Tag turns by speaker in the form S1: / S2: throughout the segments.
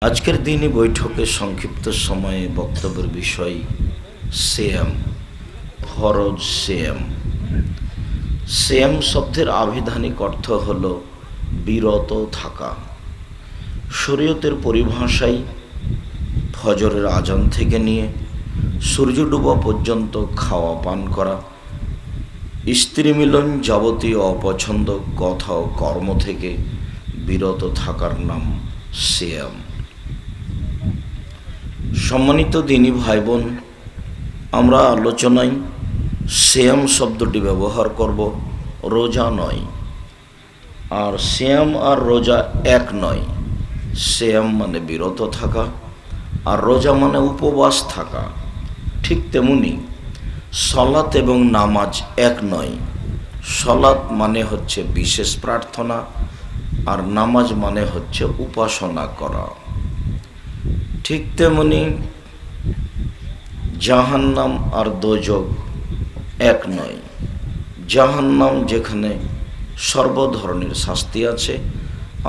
S1: আজকের দিনই বৈঠকে সংক্ষিপ্ত সময়ে বক্তব্যের বিষয় সিয়াম, ফরজ সিয়াম। সিয়াম শব্দের আবিধানিক অর্থ হল বিরত থাকা। শরীয়তের পরিভাষায় ফজরের আজান থেকে নিয়ে সূর্য ডোবা পর্যন্ত খাওয়া পান করা, স্ত্রী মিলন, যাবতীয় অপছন্দ কথা ও কর্ম থেকে বিরত থাকার নাম সিয়াম। সম্মানিত দিনী ভাই বোন, আমরা আলোচনায় সিয়াম শব্দটি ব্যবহার করব, রোজা নয়। আর সিয়াম আর রোজা এক নয়। সিয়াম মানে বিরত থাকা, আর রোজা মানে উপবাস থাকা। ঠিক তেমনি সলাত এবং নামাজ এক নয়। সলাত মানে হচ্ছে বিশেষ প্রার্থনা, আর নামাজ মানে হচ্ছে উপাসনা করা। ঠিক তেমনি জাহান্নাম আর দোজখ এক নয়। জাহান্নাম যেখানে সর্বধরনের শাস্তি আছে,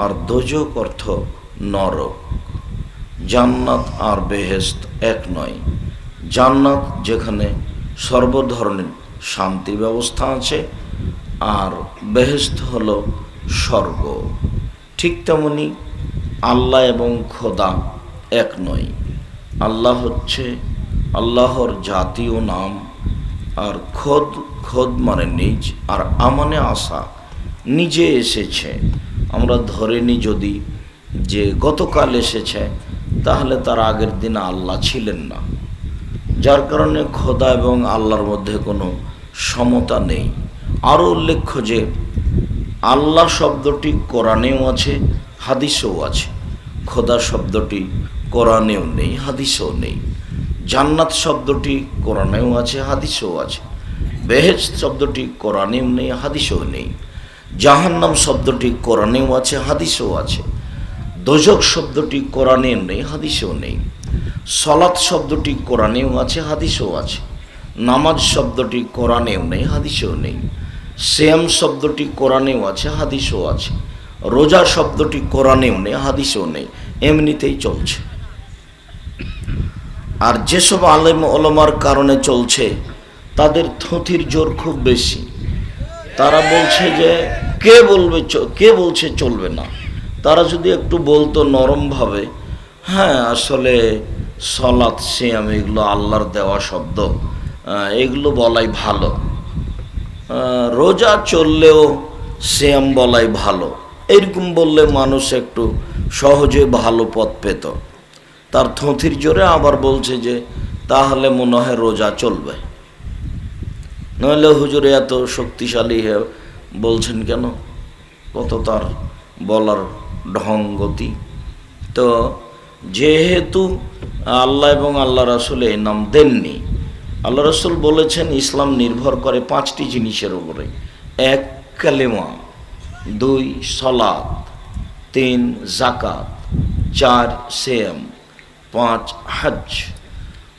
S1: আর দোজখ অর্থ নরক। জান্নাত আর বেহেশত এক নয়। জান্নাত যেখানে সর্বধরনের শান্তি ব্যবস্থা আছে, আর বেহেশত হলো স্বর্গ। ঠিক তেমনি আল্লাহ এবং খোদা এক নয়। আল্লাহ হচ্ছে আল্লাহর জাতীয় নাম, আর খোদ মানে নিজ, আর আমানে আসা, নিজে এসেছে। আমরা ধরে নিই যদি যে গতকাল এসেছে, তাহলে তার আগের দিন আল্লাহ ছিলেন না, যার কারণে খোদা এবং আল্লাহর মধ্যে কোনো সমতা নেই। আরও উল্লেখ্য যে আল্লাহ শব্দটি কোরআনেও আছে, হাদিসেও আছে। খোদা শব্দটি কোরআনেও নেই, হাদিসেও নেই। জান্নাত শব্দটি কোরআনেও আছে, হাদিসেও আছে। বেহেশত শব্দটি কোরআনেও নেই, হাদিসেও নেই। জাহান্নাম শব্দটি কোরআনেও আছে, হাদিসেও আছে। দোজখ শব্দটি কোরআনেও নেই, হাদিসেও নেই। সলাত শব্দটি কোরআনেও আছে, হাদিসেও আছে। নামাজ শব্দটি কোরআনেও নেই, হাদিসেও নেই। সিয়াম শব্দটি কোরআনেও আছে, হাদিসেও আছে। রোজা শব্দটি কোরআনেও নেই, হাদিসেও নেই। এমনিতেই চলছে। আর যেসব আলেম ওলামার কারণে চলছে, তাদের থুথির জোর খুব বেশি। তারা বলছে যে কে বলছে চলবে না। তারা যদি একটু বলতো নরমভাবে, হ্যাঁ আসলে সলাত সিয়াম এগুলো আল্লাহর দেওয়া শব্দ, এগুলো বলাই ভালো। রোজা চললেও সিয়াম বলাই ভালো, এরকম বললে মানুষ একটু সহজে ভালো পথ পেত। তার থুথির জোরে আবার বলছে যে তাহলে মনে হয় রোজা চলবে। নইলে হুজুরে এত শক্তিশালী হয়ে বলছেন কেন? কত তার বলার ঢং গতি। তো যেহেতু আল্লাহ এবং আল্লাহ রাসূল এই নাম দেননি, আল্লাহ রাসূল বলেছেন ইসলাম নির্ভর করে 5টি জিনিসের উপরে। 1 কালেমা, 2 সলাত, 3 যাকাত, 4 সিয়াম, 5 হজ।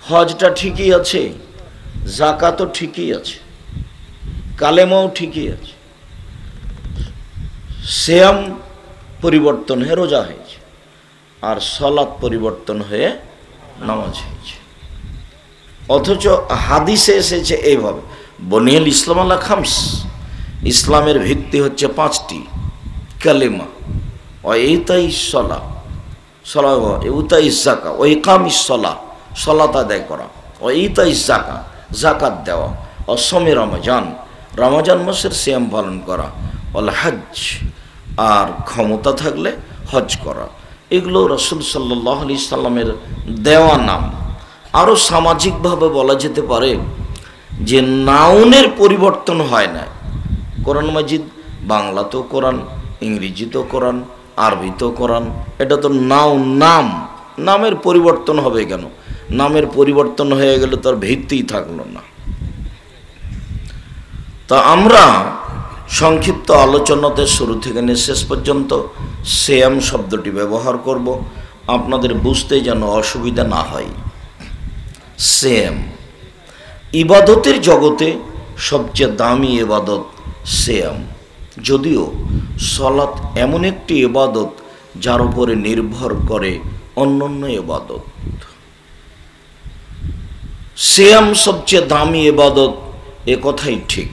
S1: হজটা ঠিকই আছে, যাকাতও ঠিকই আছে, কালেমাও ঠিকই আছে। সিয়াম পরিবর্তন হয়ে রোজা হয়েছে, আর সলাত পরিবর্তন হয়ে নামাজ হয়েছে। অথচ হাদিসে এসেছে এইভাবে, বনিয়াল ইসলাম আলা খামস, ইসলামের ভিত্তি হচ্ছে 5টি। কালেমা, ও ইতাই সলা, ইতাই যাকা, ও ইকামিস সলা, সলাত আদায় করা, ও ইতাই যাকা, যাকাত দেওয়া, ও সমে রমজান, রমজান মাসের সিয়াম পালন করা, ওল হজ, আর ক্ষমতা থাকলে হজ করা। এগুলো রাসূল সাল্লাল্লাহু আলাইহি সাল্লামের দেওয়া নাম। আরও সামাজিকভাবে বলা যেতে পারে যে নাউনের পরিবর্তন হয় না। কোরআন মাজিদ বাংলাতেও কোরআন, ইংরেজিতেও কোরআন, আরবিতেও কোরআন। এটা তো নাম, নামের পরিবর্তন হবে কেন? নামের পরিবর্তন হয়ে গেলে তার ভিত্তিই থাকলো না। তা আমরা সংক্ষিপ্ত আলোচনাতে শুরু থেকে নিয়ে শেষ পর্যন্ত সিয়াম শব্দটি ব্যবহার করব, আপনাদের বুঝতে যেন অসুবিধা না হয়। সিয়াম ইবাদতের জগতে সবচেয়ে দামি ইবাদত সিয়াম। যদিও সলাত এমন একটি ইবাদত যার উপরে নির্ভর করে অন্যান্য ইবাদত। সিয়াম সবচেয়ে দামি ইবাদত, এ কথাই ঠিক।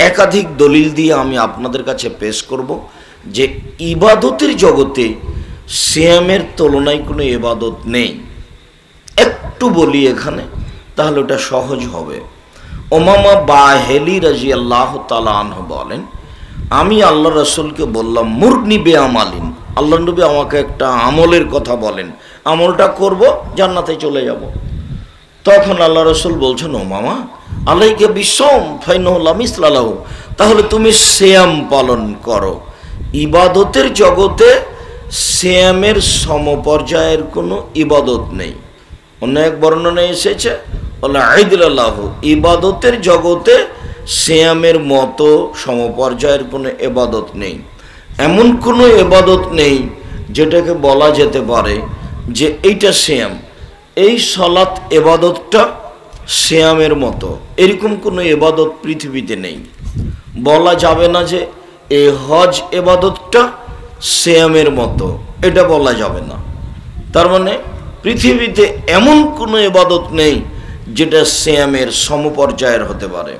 S1: একাধিক দলিল দিয়ে আমি আপনাদের কাছে পেশ করব যে ইবাদতের জগতে সিয়ামের তুলনায় কোনো ইবাদত নেই। একটু বলি এখানে, তাহলে ওটা সহজ হবে। উমামা বাহেলি রাদিয়াল্লাহু তাআলা আনহু বলেন, আমি আল্লাহ রাসূলকে বললাম, মুরনি বে আমালিন, আল্লাহ নবী আমাকে একটা আমলের কথা বলেন, আমলটা করব, জান্নাতে চলে যাব। তখন আল্লাহ রাসূল বলছেন, ও মামা আলাইকা বিসম ফাইনাহু লা মিসলা লাহু, তাহলে তুমি সিয়াম পালন করো। ইবাদতের জগতে সিয়ামের সমপর্যায়ের কোনো ইবাদত নেই। অন্য এক বর্ণনায় এসেছে, আইদুল্লাহু, ইবাদতের জগতে সিয়ামের মতো সমপর্যায়ের কোনো ইবাদত নেই। এমন কোনো ইবাদত নেই যেটাকে বলা যেতে পারে যে এইটা সিয়াম, এই সালাত ইবাদতটা সিয়ামের মতো, এরকম কোনো ইবাদত পৃথিবীতে নেই। বলা যাবে না যে এই হজ ইবাদতটা সিয়ামের মতো, এটা বলা যাবে না। তার মানে পৃথিবীতে এমন কোনো ইবাদত নেই যেটা সিয়ামের সমপর্যায়ের হতে পারে।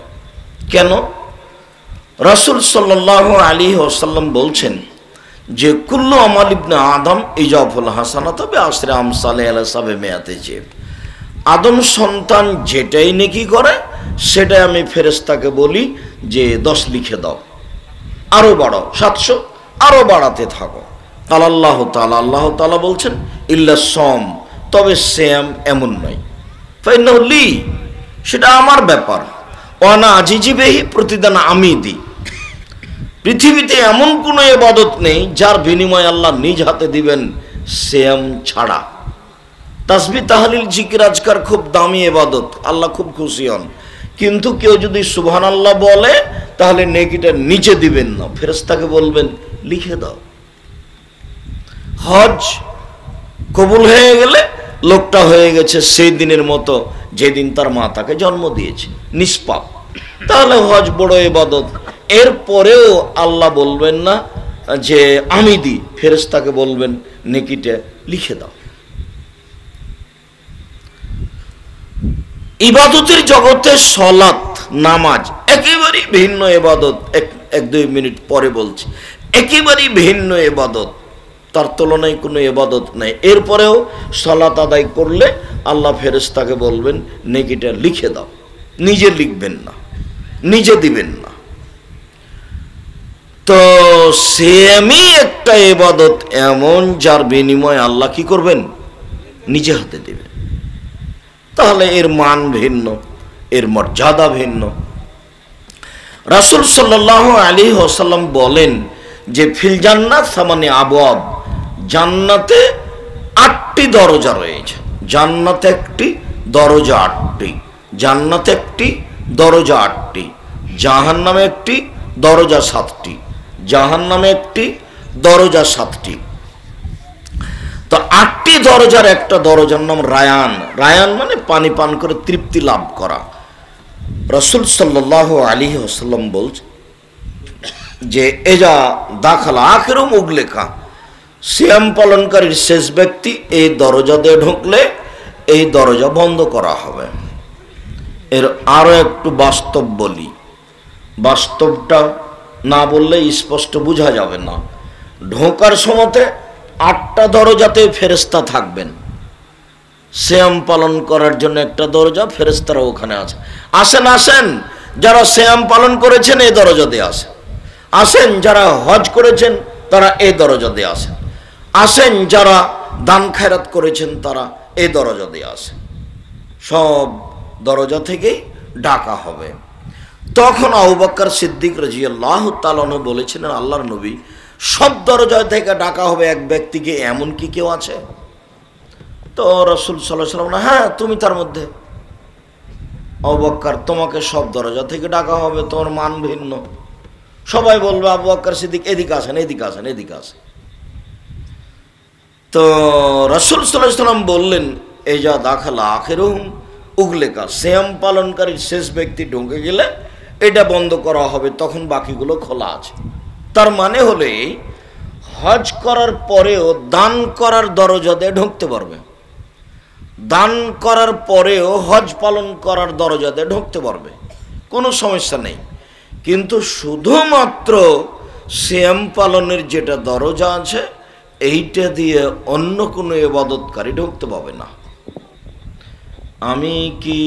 S1: কেন? রাসূল সাল্লাল্লাহু আলাইহি ওয়াসাল্লাম বলছেন যে কুল্লু আমাল ইবনে আদম ইজাফুল হাসানাত বিআশরি আমসালি আলা সাবে মিয়াতে জিব, আদম সন্তান যেটাই নেকি করে সেটাই আমি ফেরেশতাকে বলি যে 10 লিখে দাও, আরো বাড়াও, 700 আরো বাড়াতে থাকো। আল্লাহ তাআলা বলছেন ইল্লা সম, তবে সিয়াম এমন নয়, ফাইনাহু লি, সেটা আমার ব্যাপার, ওয়ানা আজিজি বিহি, প্রতিদান আমি দিই। পৃথিবীতে এমন কোনো ইবাদত নেই যার বিনিময় আল্লাহ নিজ হাতে দিবেন সিয়াম ছাড়া। তাসবিহ তাহলিল জিকির আজকার খুব দামি ইবাদত, আল্লাহ খুব খুশি হন, কিন্তু কেউ যদি সুবহানাল্লাহ বলে তাহলে নেকিটা নিচে দিবেন না, ফেরেশতাকে বলবেন লিখে দাও। হজ কবুল হয়ে গেলে লোকটা হয়ে গেছে সেই দিনের মতো যেদিন তার মা তাকে জন্ম দিয়েছে, নিষ্পাপ, তাহলে হজ বড় ইবাদত। এরপরেও আল্লাহ বলবেন না যে আমি দিই, ফেরেশতাকে বলবেন নেকিটা লিখে দাও। ইবাদতের জগতে সালাত, নামাজ একেবারেই ভিন্ন ইবাদত। এক দুই মিনিট পরে বলছি, একেবারেই ভিন্ন ইবাদত, তার তুলনায় কোনো ইবাদত নাই। এরপরেও সালাত আদায় করলে আল্লাহ ফেরেশতাকে বলবেন নেকিটা লিখে দাও, নিজে লিখবেন না, নিজে দিবেন না। তো সিয়ামই একটা ইবাদত এমন যার বিনিময়ে আল্লাহ কি করবেন? নিজে হাতে দিবেন। তাহলে এর মান ভিন্ন, এর মর্যাদা ভিন্ন। রাসূল সাল্লাল্লাহু আলাইহি ওয়াসাল্লাম বলেন যে ফিল জান্নাত সামানি আবওয়াব, জান্নাতে 8টি দরজা রয়েছে। জান্নাতে একটি দরজা 8টি, জান্নাতে একটি দরজা 8টি, জাহান্নামে একটি দরজা 7টি, জাহান্নামে একটি দরজা 7টি। তো 8টি দরজার একটা দরজার নাম রায়ান। রায়ান মানে পানি পান করে তৃপ্তি লাভ করা। রাসূল সাল্লাল্লাহু আলাইহি ওয়াসাল্লাম বলছেন যে এজা দাখালা আখিরু মুগলেখা, সিয়াম পালনকারীর শেষ ব্যক্তি এই দরজা দিয়ে ঢুকলে এই দরজা বন্ধ করা হবে। এর আরো একটু বাস্তব বলি, বাস্তবটা না বললে স্পষ্ট বোঝা যাবে না। ঢোকার সময়তে 8টা দরজাতে ফেরেশতা থাকবেন, সিয়াম পালন করার জন্য একটা দরজা, ফেরেশতারা ওখানে আছে। আসেন আসেন, যারা সিয়াম পালন করেছেন এই দরজা দিয়ে আসেন। আসেন যারা হজ করেছেন তারা এই দরজা দিয়ে আসেন। আসেন যারা দান খায়রাত করেছেন তারা এই দরজা দিয়ে আসেন। সব দরজা থেকেই ডাকা হবে। তখন আবু বকর সিদ্দিক রাদিয়াল্লাহু তাআলা আনহু বলেছিলেন, আল্লাহর নবী, সব দরজা থেকে ডাকা হবে এক ব্যক্তিকে, এমন কি কেউ আছে? তো রাসূল সাল্লাল্লাহু আলাইহি ওয়াসাল্লাম, হ্যাঁ তুমি তার মধ্যে। আবু বকর, তোমাকে সব দরজা থেকে ডাকা হবে, তোমার মান ভিন্ন। সবাই বলবে আবু বকর সিদ্দিক এদিকে আসেন, এদিকে আসেন, এদিকে আসেন। তো রাসূল সাল্লাল্লাহু আলাইহি ওয়াসাল্লাম বললেন, এই যা দাখালা আখিরুহুম উগলেকা, সিয়াম পালনকারীর শেষ ব্যক্তি ঢুকে গেলে এটা বন্ধ করা হবে, তখন বাকিগুলো খোলা আছে। তার মানে হলে হজ করার পরেও দান করার দরজা দিয়ে ঢুকতে পারবে, দান করার পরেও হজ পালন করার দরজা দিয়ে ঢুকতে পারবে, কোনো সমস্যা নেই। কিন্তু শুধুমাত্র সিয়াম পালনের যেটা দরজা আছে এইটা দিয়ে অন্য কোনো ইবাদতকারী ঢুকতে পাবে না। আমি কি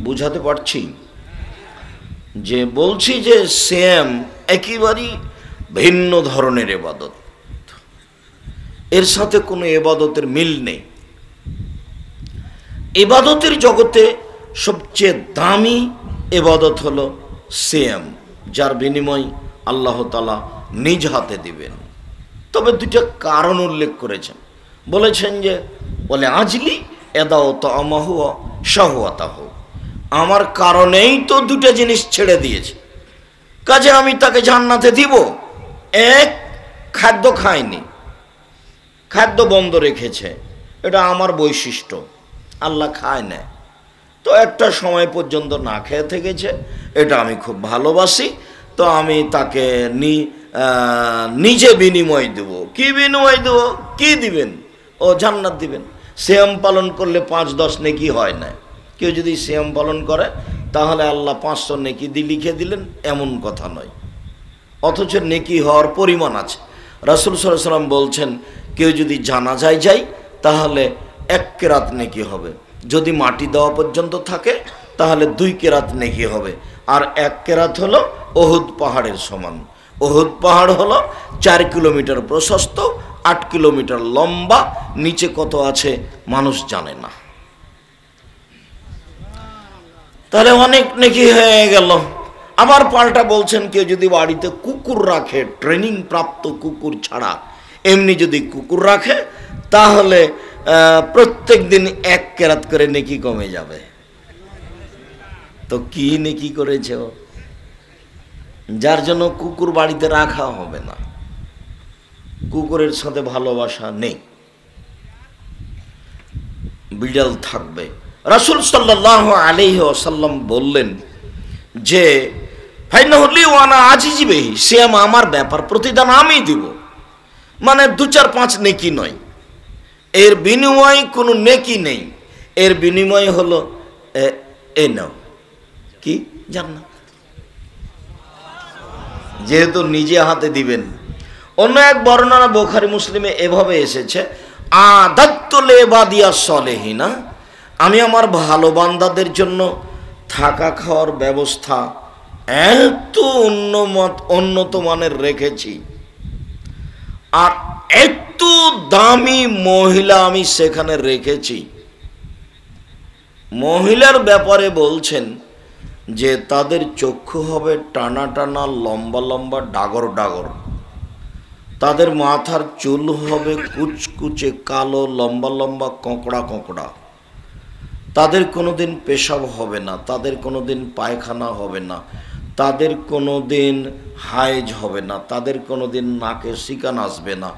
S1: বুঝাতে পারছি? যে বলছি যে সিয়াম একেবারেই ভিন্ন ধরনের ইবাদত, এর সাথে কোনো ইবাদতের মিল নেই। ইবাদতের জগতে সবচেয়ে দামি ইবাদত হলো সিয়াম, যার বিনিময় আল্লাহ তাআলা নিজ হাতে দিবেন। তবে দুইটা কারণ উল্লেখ করেছেন, বলেছেন যে বলে আজলি এদাও তামাহু শাহওয়াতাহু, আমার কারণেই তো দুটো জিনিস ছেড়ে দিয়েছে, কাজে আমি তাকে জান্নাতে দিব। এক, খাদ্য খায়নি, খাদ্য বন্ধ রেখেছে, এটা আমার বৈশিষ্ট্য, আল্লাহ খায় না, তো একটা সময় পর্যন্ত না খেয়ে থেকেছে, এটা আমি খুব ভালোবাসি, তো আমি তাকে নিজে বিনিময় দেব। কি বিনিময় দেব? কি দিবেন? ও জান্নাত দিবেন। সিয়াম পালন করলে 5-10 নেকি হয় না। কেউ যদি সিয়াম পালন করে তাহলে আল্লাহ 500 নেকি লিখে দিলেন, এমন কথা নয়, অথচ নেকি হওয়ার পরিমাণ আছে। রাসূল সাল্লাল্লাহু আলাইহি ওয়াসাল্লাম বলছেন, কেউ যদি জানাজায় যায় তাহলে 1 কেরাত নেকি হবে, যদি মাটি দেওয়া পর্যন্ত থাকে তাহলে 2 কেরাত নেকি হবে, আর 1 কেরাত হলো উহুদ পাহাড়ের সমান। উহুদ পাহাড় হলো 4 কিলোমিটার প্রশস্ত, 8 কিলোমিটার লম্বা, নিচে কত আছে মানুষ জানে না। তাহলে অনেক নেকি হয়ে গেল। আবার পাল্টা বলছেন, কেউ যদি বাড়িতে কুকুর রাখে, ট্রেনিং প্রাপ্ত কুকুর ছাড়া এমনি যদি কুকুর রাখে তাহলে প্রত্যেক দিন 1 কেরাত করে নেকি কমে যাবে। তো কি নেকি করেছে ও, যার জন্য কুকুর বাড়িতে রাখা হবে না, কুকুরের সাথে ভালোবাসা নেই, বিড়াল থাকবে। রাসূল সাল্লাল্লাহু আলাইহি ওয়াসাল্লাম বললেন যে ফাইনাহু লি ওয়া আনা আজিজি বিহি, সিয়াম আমার ব্যাপার, প্রতিদান আমি দিব। মানে 2-4-5 নেকি নয়, এর বিনিময় কোনো নেকি নেই, এর বিনিময় হলো এ নাও কি জান্নাত, যেহেতু নিজে হাতে দিবেন। অন্য এক বর্ণনা বুখারী মুসলিমে এভাবে এসেছে, আদাত্তুল ইবাদিয়াস সলিহিনা, আমি আমার ভালো বান্দাদের জন্য থাকা খাওয়ার ব্যবস্থা এত উন্নত মানের রেখেছি, আর এত দামি মহিলা আমি সেখানে রেখেছি। মহিলার ব্যাপারে বলছেন যে তাদের চক্ষু হবে টানা টানা, লম্বা লম্বা, ডাগর ডাগর, তাদের মাথার চুল হবে কুচকুচে কালো, লম্বা লম্বা, কোঁকড়া কোঁকড়া, তাদের কোনোদিন পেশাব হবে না, তাদের কোনোদিন পায়খানা হবে না, তাদের কোনোদিন হায়েজ হবে না, তাদের কোনোদিন নাকে শিকান আসবে না,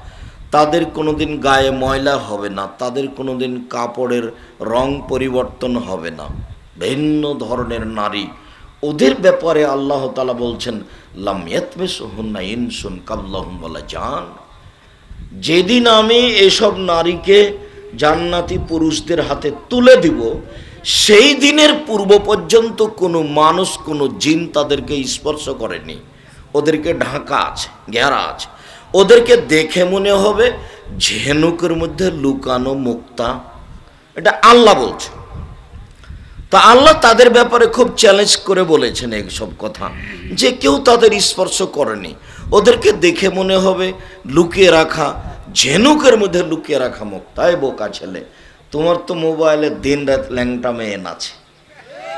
S1: তাদের কোনোদিন গায়ে ময়লা হবে না, তাদের কোনোদিন কাপড়ের রং পরিবর্তন হবে না। ভিন্ন ধরনের নারী, ওদের ব্যাপারে আল্লাহ তাআলা বলছেন লাম ইয়াতমিসহুন্না ইনসুন কাবলাহুম ওয়ালা জান, যেদিন আমি এসব নারীকে জান্নাতি পুরুষদের হাতে তুলে দিব, সেই দিনের পূর্ব পর্যন্ত কোনো মানুষ, কোনো জিন তাদেরকে স্পর্শ করেনি। ওদেরকে ঢাকা আছে, ঘেরা আছে, ওদেরকে দেখে মনে হবে ঝিনুকের মধ্যে লুকানো মুক্তা। এটা আল্লাহ বলছে। তা আল্লাহ তাদের ব্যাপারে খুব চ্যালেঞ্জ করে বলেছেন এইসব কথা, যে কেউ তাদের স্পর্শ করেনি, ওদেরকে দেখে মনে হবে লুকিয়ে রাখা, ঝিনুকের মধ্যে লুকিয়ে রাখা মুক্তা। এই বোকা ছেলে, তোমার তো মোবাইলে দিন রাত ল্যাংটা মেয়ে আছে,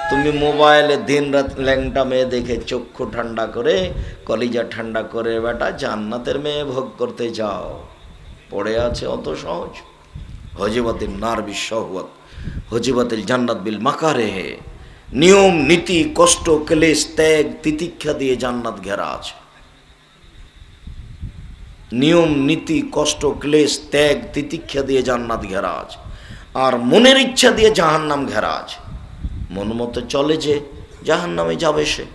S1: তুমি মোবাইলে দিন রাত ল্যাংটা মেয়ে দেখে চক্ষু ঠান্ডা করে, কলিজা ঠান্ডা করে বেটা জান্নাতের মেয়ে ভোগ করতে যাও। পড়ে আছে অত সহজ? হজিবাতিল নার বিশ্বহুয়াত হজিবাতিল জান্নাত বিল মাকারেহে, নিয়ম নীতি কষ্ট ক্লেশ ত্যাগ তিতিক্ষা দিয়ে জান্নাত ঘেরা আছে। নিয়ম নীতি কষ্ট ক্লেশ ত্যাগ তিতিক্ষা দিয়ে জান্নাত ঘেরা আছে, আর মনের ইচ্ছা দিয়ে জাহান্নাম ঘেরা আছে। মন মতো চলে যে জাহান্নামে যাবে সে,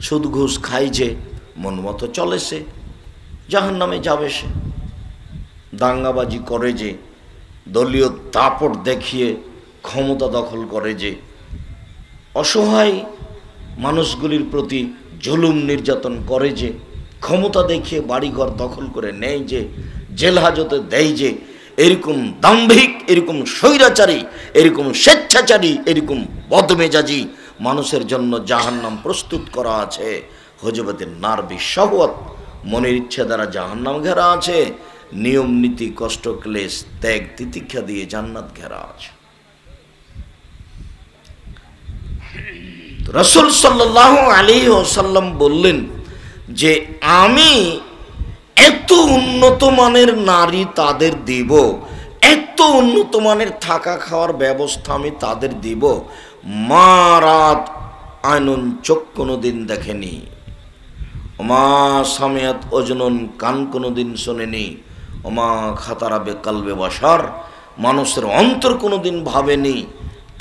S1: সুদ ঘুষ খাই যে মন মতো চলে সে জাহান্নামে যাবে সে। দাঙ্গাবাজি করে যে, দলীয় দাপট দেখিয়ে ক্ষমতা দখল করে যে, অসহায় মানুষগুলির প্রতি জুলুম নির্যাতন করে যে, ক্ষমতা দেখিয়ে বাড়িঘর দখল করে নেয় যে, জেল হাজতে দেয় যে, এরকম দাম্ভিক, এরকম স্বৈরাচারী, এরকম স্বেচ্ছাচারী, এরকম বদমেজাজি মানুষের জন্য জাহান্নাম প্রস্তুত করা আছে। হজবতের নারবি শাহওয়াত, মনের ইচ্ছা দ্বারা জাহান্নাম ঘেরা আছে। নিয়ম নীতি কষ্ট ক্লেশ ত্যাগ তিতিক্ষা দিয়ে জান্নাত ঘেরা আছে। রাসূল সাল্লাল্লাহু আলাইহি ওয়াসাল্লাম বললেন যে আমি এত উন্নত মানের নারী তাদের দিব, এত উন্নত মানের থাকা খাওয়ার ব্যবস্থা আমি তাদের দিব, মা রাত আইনুন চোখ কোনোদিন দেখেনি, মা সামিয়াত অজনুন কান কোনোদিন শোনেনি, ওমা খাতারাবে কালবে বাসার মানুষের অন্তর কোনোদিন ভাবেনি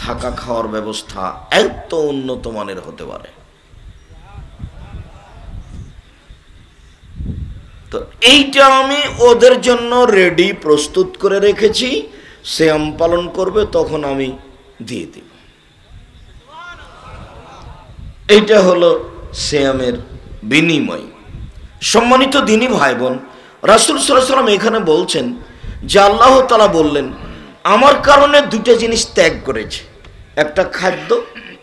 S1: থাকা খাওয়ার ব্যবস্থা এত উন্নত মানের হতে পারে। তো এইটা আমি ওদের জন্য রেডি প্রস্তুত করে রেখেছি, সিয়াম পালন করবে তখন আমি দিয়ে দিব। এইটা হলো সিয়ামের বিনিময়। সম্মানিত দিনী ভাই বোন, রাসূল সাল্লাল্লাহু আলাইহি ওয়াসাল্লাম এখানে বলছেন যে আল্লাহ তাআলা বললেন আমার কারণে দুটো জিনিস ত্যাগ করেছে, একটা খাদ্য,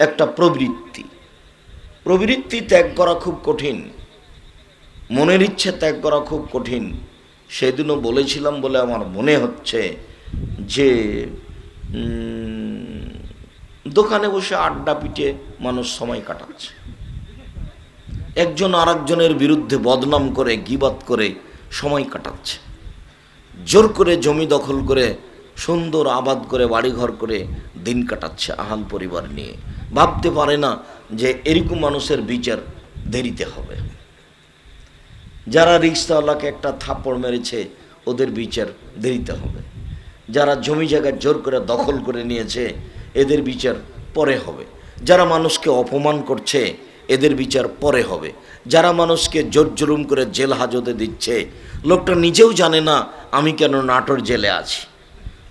S1: একটা প্রবৃত্তি। প্রবৃত্তি ত্যাগ করা খুব কঠিন, মনের ইচ্ছে ত্যাগ করা খুব কঠিন। সেদিনও বলেছিলাম বলে আমার মনে হচ্ছে যে দোকানে বসে আড্ডা পিটে মানুষ সময় কাটাচ্ছে, একজন আরেকজনের বিরুদ্ধে বদনাম করে গীবাত করে সময় কাটাচ্ছে, জোর করে জমি দখল করে সুন্দর আবাদ করে বাড়িঘর করে দিন কাটাচ্ছে আহাল পরিবার নিয়ে। ভাবতে পারে না যে এরকম মানুষের বিচার দেরিতে হবে। যারা রিক্সাওয়ালাকে একটা থাপ্পড় মেরেছে ওদের বিচার দেরিতে হবে। যারা জমি জায়গা জোর করে দখল করে নিয়েছে এদের বিচার পরে হবে। যারা মানুষকে অপমান করছে এদের বিচার পরে হবে। যারা মানুষকে জোর জুলুম করে জেল হাজতে দিচ্ছে, লোকটা নিজেও জানে না আমি কেন নাটোর জেলে আছি,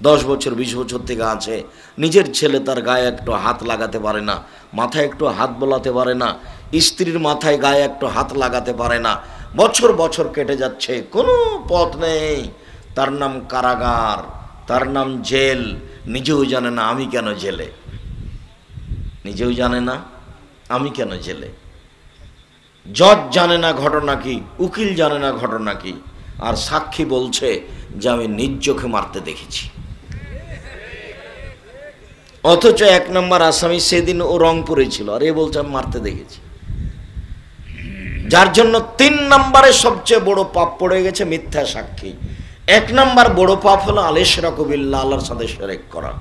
S1: 10 বছর 20 বছর থেকে আছে, নিজের ছেলে তার গায়ে একটু হাত লাগাতে পারে না, মাথায় একটু হাত বোলাতে পারে না, স্ত্রীর মাথায় গায়ে একটু হাত লাগাতে পারে না, বছর বছর কেটে যাচ্ছে, কোনো পথ নেই, তার নাম কারাগার, তার নাম জেল, নিজেও জানে না আমি কেন জেলে, নিজেও জানে না আমি কেন জেলে। জজ জানে না ঘটনা কি, উকিল জানে না ঘটনা কি, আর সাক্ষী বলছে যে আমি নিজ চোখে মারতে দেখেছি। অথচ 1 নম্বর আসামি সেদিন ও রংপুরে ছিল, আর এ বলছে আমি মারতে দেখেছি। যার জন্য 3 নম্বরে সবচেয়ে বড় পাপ পড়ে গেছে মিথ্যা সাক্ষী। 1 নম্বর বড় পাপ হলো আল-ইশরাকু বিল্লাহ, আল্লাহর সাথে শিরক করা।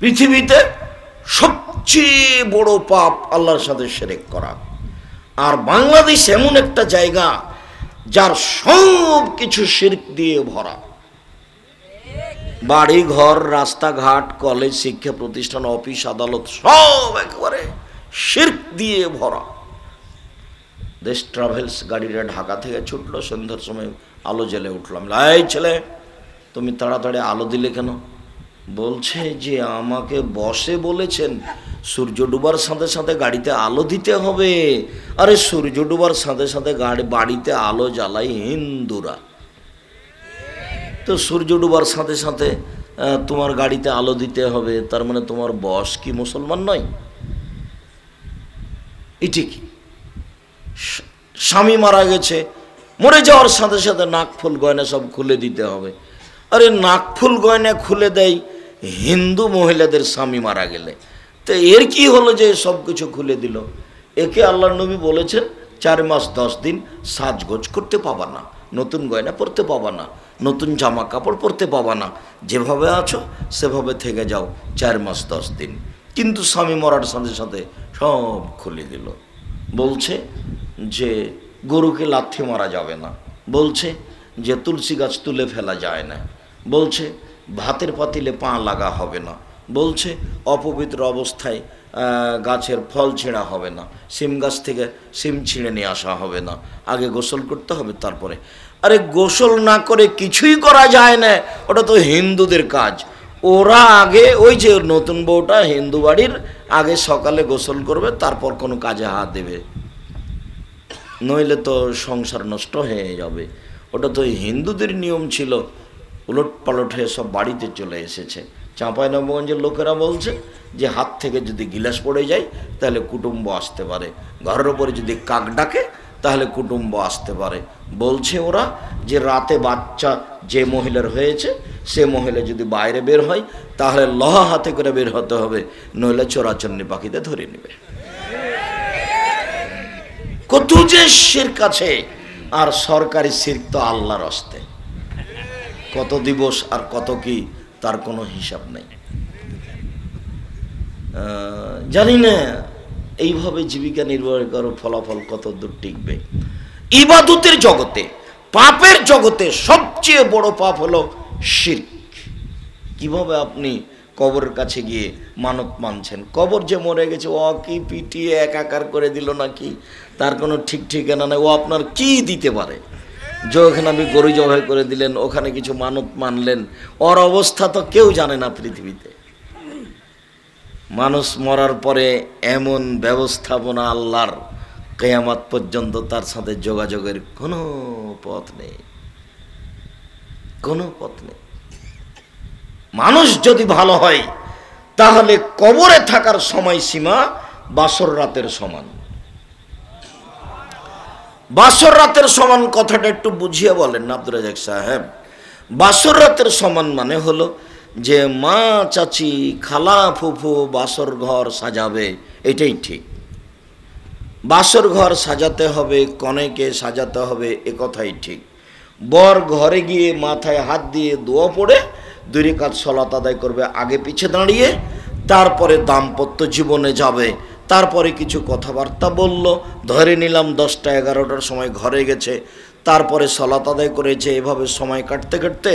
S1: পৃথিবীতে সবচেয়ে বড় পাপ আল্লাহর সাথে শিরক করা। আর বাংলাদেশ এমন একটা জায়গা যার সব কিছু শিরক দিয়ে ভরা, বাড়ি ঘর রাস্তাঘাট কলেজ শিক্ষা প্রতিষ্ঠান অফিস আদালত সব একেবারে শিরক দিয়ে ভরা। দেশ ট্রাভেলস গাড়িটা ঢাকা থেকে ছুটলো, সন্ধ্যার সময় আলো জ্বেলে উঠলাম। এই ছেলে তুমি তাড়াতাড়ি আলো দিলে কেন? বলছে যে আমাকে বসে বলেছেন সূর্য ডুবার সাথে সাথে গাড়িতে আলো দিতে হবে। আরে সূর্য ডুবার সাথে সাথে বাড়িতে আলো জ্বালাই হিন্দুরা, তো সূর্য ডুবার সাথে সাথে তোমার গাড়িতে আলো দিতে হবে, তার মানে তোমার বস কি মুসলমান নয়? এটি কি? স্বামী মারা গেছে, মরে যাওয়ার সাথে সাথে নাকফুল গয়না সব খুলে দিতে হবে। আরে নাকফুল গয়না খুলে দেয় হিন্দু মহিলাদের স্বামী মারা গেলে, তো এর কি হলো যে সব কিছু খুলে দিল? একে আল্লাহর নবী বলেছেন 4 মাস 10 দিন সাজগোজ করতে পাবা না, নতুন গয়না পরতে পাবা না, নতুন জামা কাপড় পরতে পাবা না, যেভাবে আছো সেভাবে থেকে যাও 4 মাস 10 দিন। কিন্তু স্বামী মরার সাথে সাথে সব খুলে দিল। বলছে যে গরুকে লাথি মারা যাবে না, বলছে যে তুলসী গাছ তুলে ফেলা যায় না, বলছে ভাতের পাতিলে পা লাগা হবে না, বলছে অপবিত্র অবস্থায় গাছের ফল ছিঁড়া হবে না, সিম গাছ থেকে সিম ছিঁড়ে নিয়ে আসা হবে না, আগে গোসল করতে হবে তারপরে। আরে গোসল না করে কিছুই করা যায় না, ওটা তো হিন্দুদের কাজ। ওরা আগে ওই যে নতুন বউটা হিন্দু বাড়ির আগে সকালে গোসল করবে, তারপর কোনো কাজে হাত দেবে, নইলে তো সংসার নষ্ট হয়ে যাবে। ওটা তো হিন্দুদের নিয়ম ছিল, উলট পালট হয়ে সব বাড়িতে চলে এসেছে। চাঁপাইনবাবগঞ্জের লোকেরা বলছে যে হাত থেকে যদি গিলাস পড়ে যায় তাহলে কুটুম্ব আসতে পারে, ঘরের ওপরে যদি কাক ডাকে তাহলে কুটুম্ব আসতে পারে। বলছে ওরা যে রাতে বাচ্চা যে মহিলার হয়েছে সে মহিলা যদি বাইরে বের হয় তাহলে লহা হাতে করে বের হতে হবে, নইলে চোরাচন্নি পাখিতে ধরে নেবে। কত যে শিরক আছে, আর সরকারি শিরক তো আল্লাহর হস্তে, কত দিবস আর কত কি তার কোনো হিসাব নেই। জানি না এইভাবে জীবিকা নির্বাহ করো, ফলাফল কত দূর টিকবে। ইবাদতের জগতে, পাপের জগতে সবচেয়ে বড় পাপ হলো শিরক। কিভাবে আপনি কবরের কাছে গিয়ে মানত মানছেন? কবর যে মরে গেছে ও কি পিটিয়ে একাকার করে দিল নাকি তার কোনো ঠিক ঠিকানা নেই। ও আপনার কি দিতে পারে? যে ওখানে আপনি গরু জবাই করে দিলেন, ওখানে কিছু মানত মানলেন, ওর অবস্থা তো কেউ জানে না পৃথিবীতে। মানুষ মরার পরে এমন ব্যবস্থাপনা আল্লাহর, কিয়ামত পর্যন্ত তার সাথে যোগাযোগের কোনো পথ নেই, কোনো পথ নেই। মানুষ যদি ভালো হয় তাহলে কবরে থাকার সময়সীমা বাসর রাতের সমান। বাসর রাতের সমান কথাটা একটু বুঝিয়ে বলেন না আব্দুর রাজ্জাক সাহেব। বাসর রাতের সমান মানে হলো যে মা চাচি খালা ফুফু বাসর ঘর সাজাবে, এটাই ঠিক। বাসর ঘর সাজাতে হবে, কনেকে সাজাতে হবে, এ কথাই ঠিক। বর ঘরে গিয়ে মাথায় হাত দিয়ে দোয়া পড়ে 2 রাকাত সালাত আদায় করবে আগে পিছে দাঁড়িয়ে, তারপরে দাম্পত্য জীবনে যাবে। তারপরে কিছু কথাবার্তা বলল, ধরে নিলাম 10টা 11টার সময় ঘরে গেছে, তারপরে সালাত আদায় করেছে। এভাবে সময় কাটতে কাটতে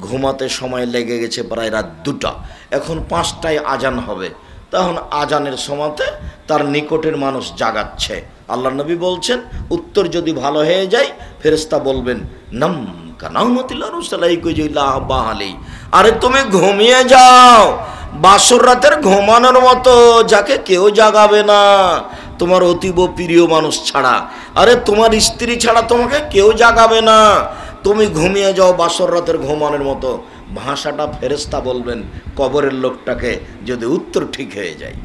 S1: ঘুমাতে সময় লেগে গেছে প্রায় রাত 2টা। এখন 5টায় আজান হবে, তখন আজানের সময়তে তার নিকটের মানুষ জাগাচ্ছে। আল্লাহ নবী বলছেন উত্তর যদি ভালো হয়ে যায় ফেরেশতা বলবেন নাম কানাউমাতিল্লাহ রুসালাইকুজিল্লাহ বাহালি, আরে তুমি ঘুমিয়ে যাও বাসর রাতের ঘুমানোর মতো, যাকে কেউ জাগাবে না তোমার অতীব প্রিয় মানুষ ছাড়া। আরে তোমার স্ত্রী ছাড়া তোমাকে কেউ জাগাবে না, তুমি ঘুমিয়ে যাও বাসর রাতের ঘুমানোর মতো। ভাষাটা ফেরেশতা বলবেন কবরের লোকটাকে যদি উত্তর ঠিক হয়ে যায়,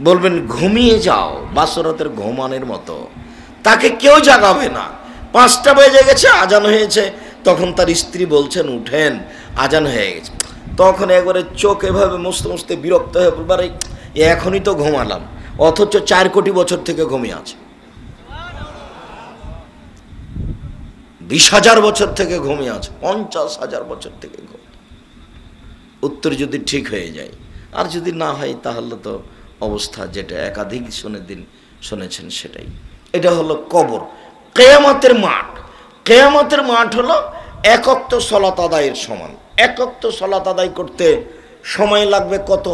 S1: বলবেন ঘুমিয়ে যাও বাসর রাতের ঘুমানোর মতো, তাকে কেউ জাগাবে না। 5টা বেজে গেছে, আজান হয়েছে, তখন তার স্ত্রী বলছেন উঠেন আজান হয়ে গেছে। তখন একবারে চোখ এভাবে মুছতে মুছতে বিরক্ত হয়ে বলবার এখনই তো ঘুমালাম, অথচ 4 কোটি বছর থেকে ঘুমিয়ে আছে, 20,000 বছর থেকে ঘুমিয়ে আছে, 50,000 বছর থেকে ঘুমিয়ে। উত্তর যদি ঠিক হয়ে যায়, আর যদি না হয় তাহলে তো অবস্থা যেটা একাধিক শুনেছেন সেটাই। এটা হলো কবর। কিয়ামতের মাঠ, কিয়ামতের মাঠ হলো 1 ওয়াক্ত সালাত আদায়ের সমান। 1 ওয়াক্ত সালাত আদায় করতে সময় লাগবে কত?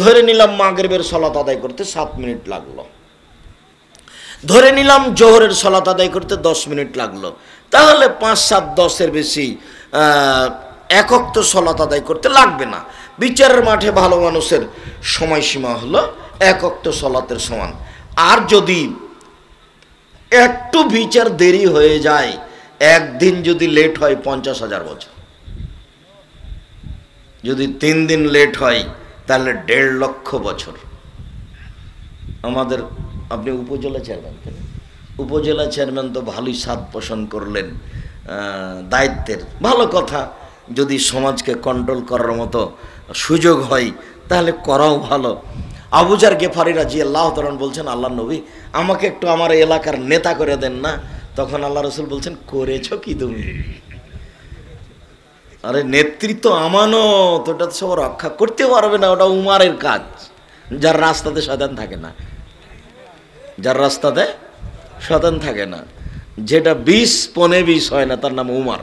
S1: ধরে নিলাম মাগরিবের সালাত আদায় করতে 7 মিনিট লাগলো, ধরে নিলাম জোহরের সালাত আদায় করতে 10 মিনিট লাগলো, তাহলে 5, 7, 10-এর বেশি 1 ওয়াক্ত সালাত আদায় করতে লাগবে না। বিচারের মাঠে ভালো মানুষের সময়সীমা হলো 1 ওয়াক্ত সালাতের সমান। আর যদি একটু বিচার দেরি হয়ে যায়, একদিন যদি লেট হয় 50,000 বছর, যদি 3 দিন লেট হয় তাহলে 1.5 লক্ষ বছর। আমাদের আপনি উপজেলা চেয়ারম্যান, উপজেলা চেয়ারম্যান তো ভালোই স্বাদ পোষণ করলেন দায়িত্বের, ভালো কথা। যদি সমাজকে কন্ট্রোল করার মতো সুযোগ হয় তাহলে করাও ভালো। আবু যার গেফারি রাদিয়াল্লাহু তাআলা বলছেন আল্লাহ নবী আমাকে একটু আমার এলাকার নেতা করে দেন না। তখন আল্লাহ রসুল বলছেন করেছো কি তুমি? আরে নেতৃত্ব আমানত, ওটা তো সব রক্ষা করতে পারবে না, ওটা উমারের কাজ। যার রাস্তাতে শয়তান থাকে না, যার রাস্তাতে শয়তান থাকে না, যেটা 20 পনে 20 হয় না তার নাম উমার,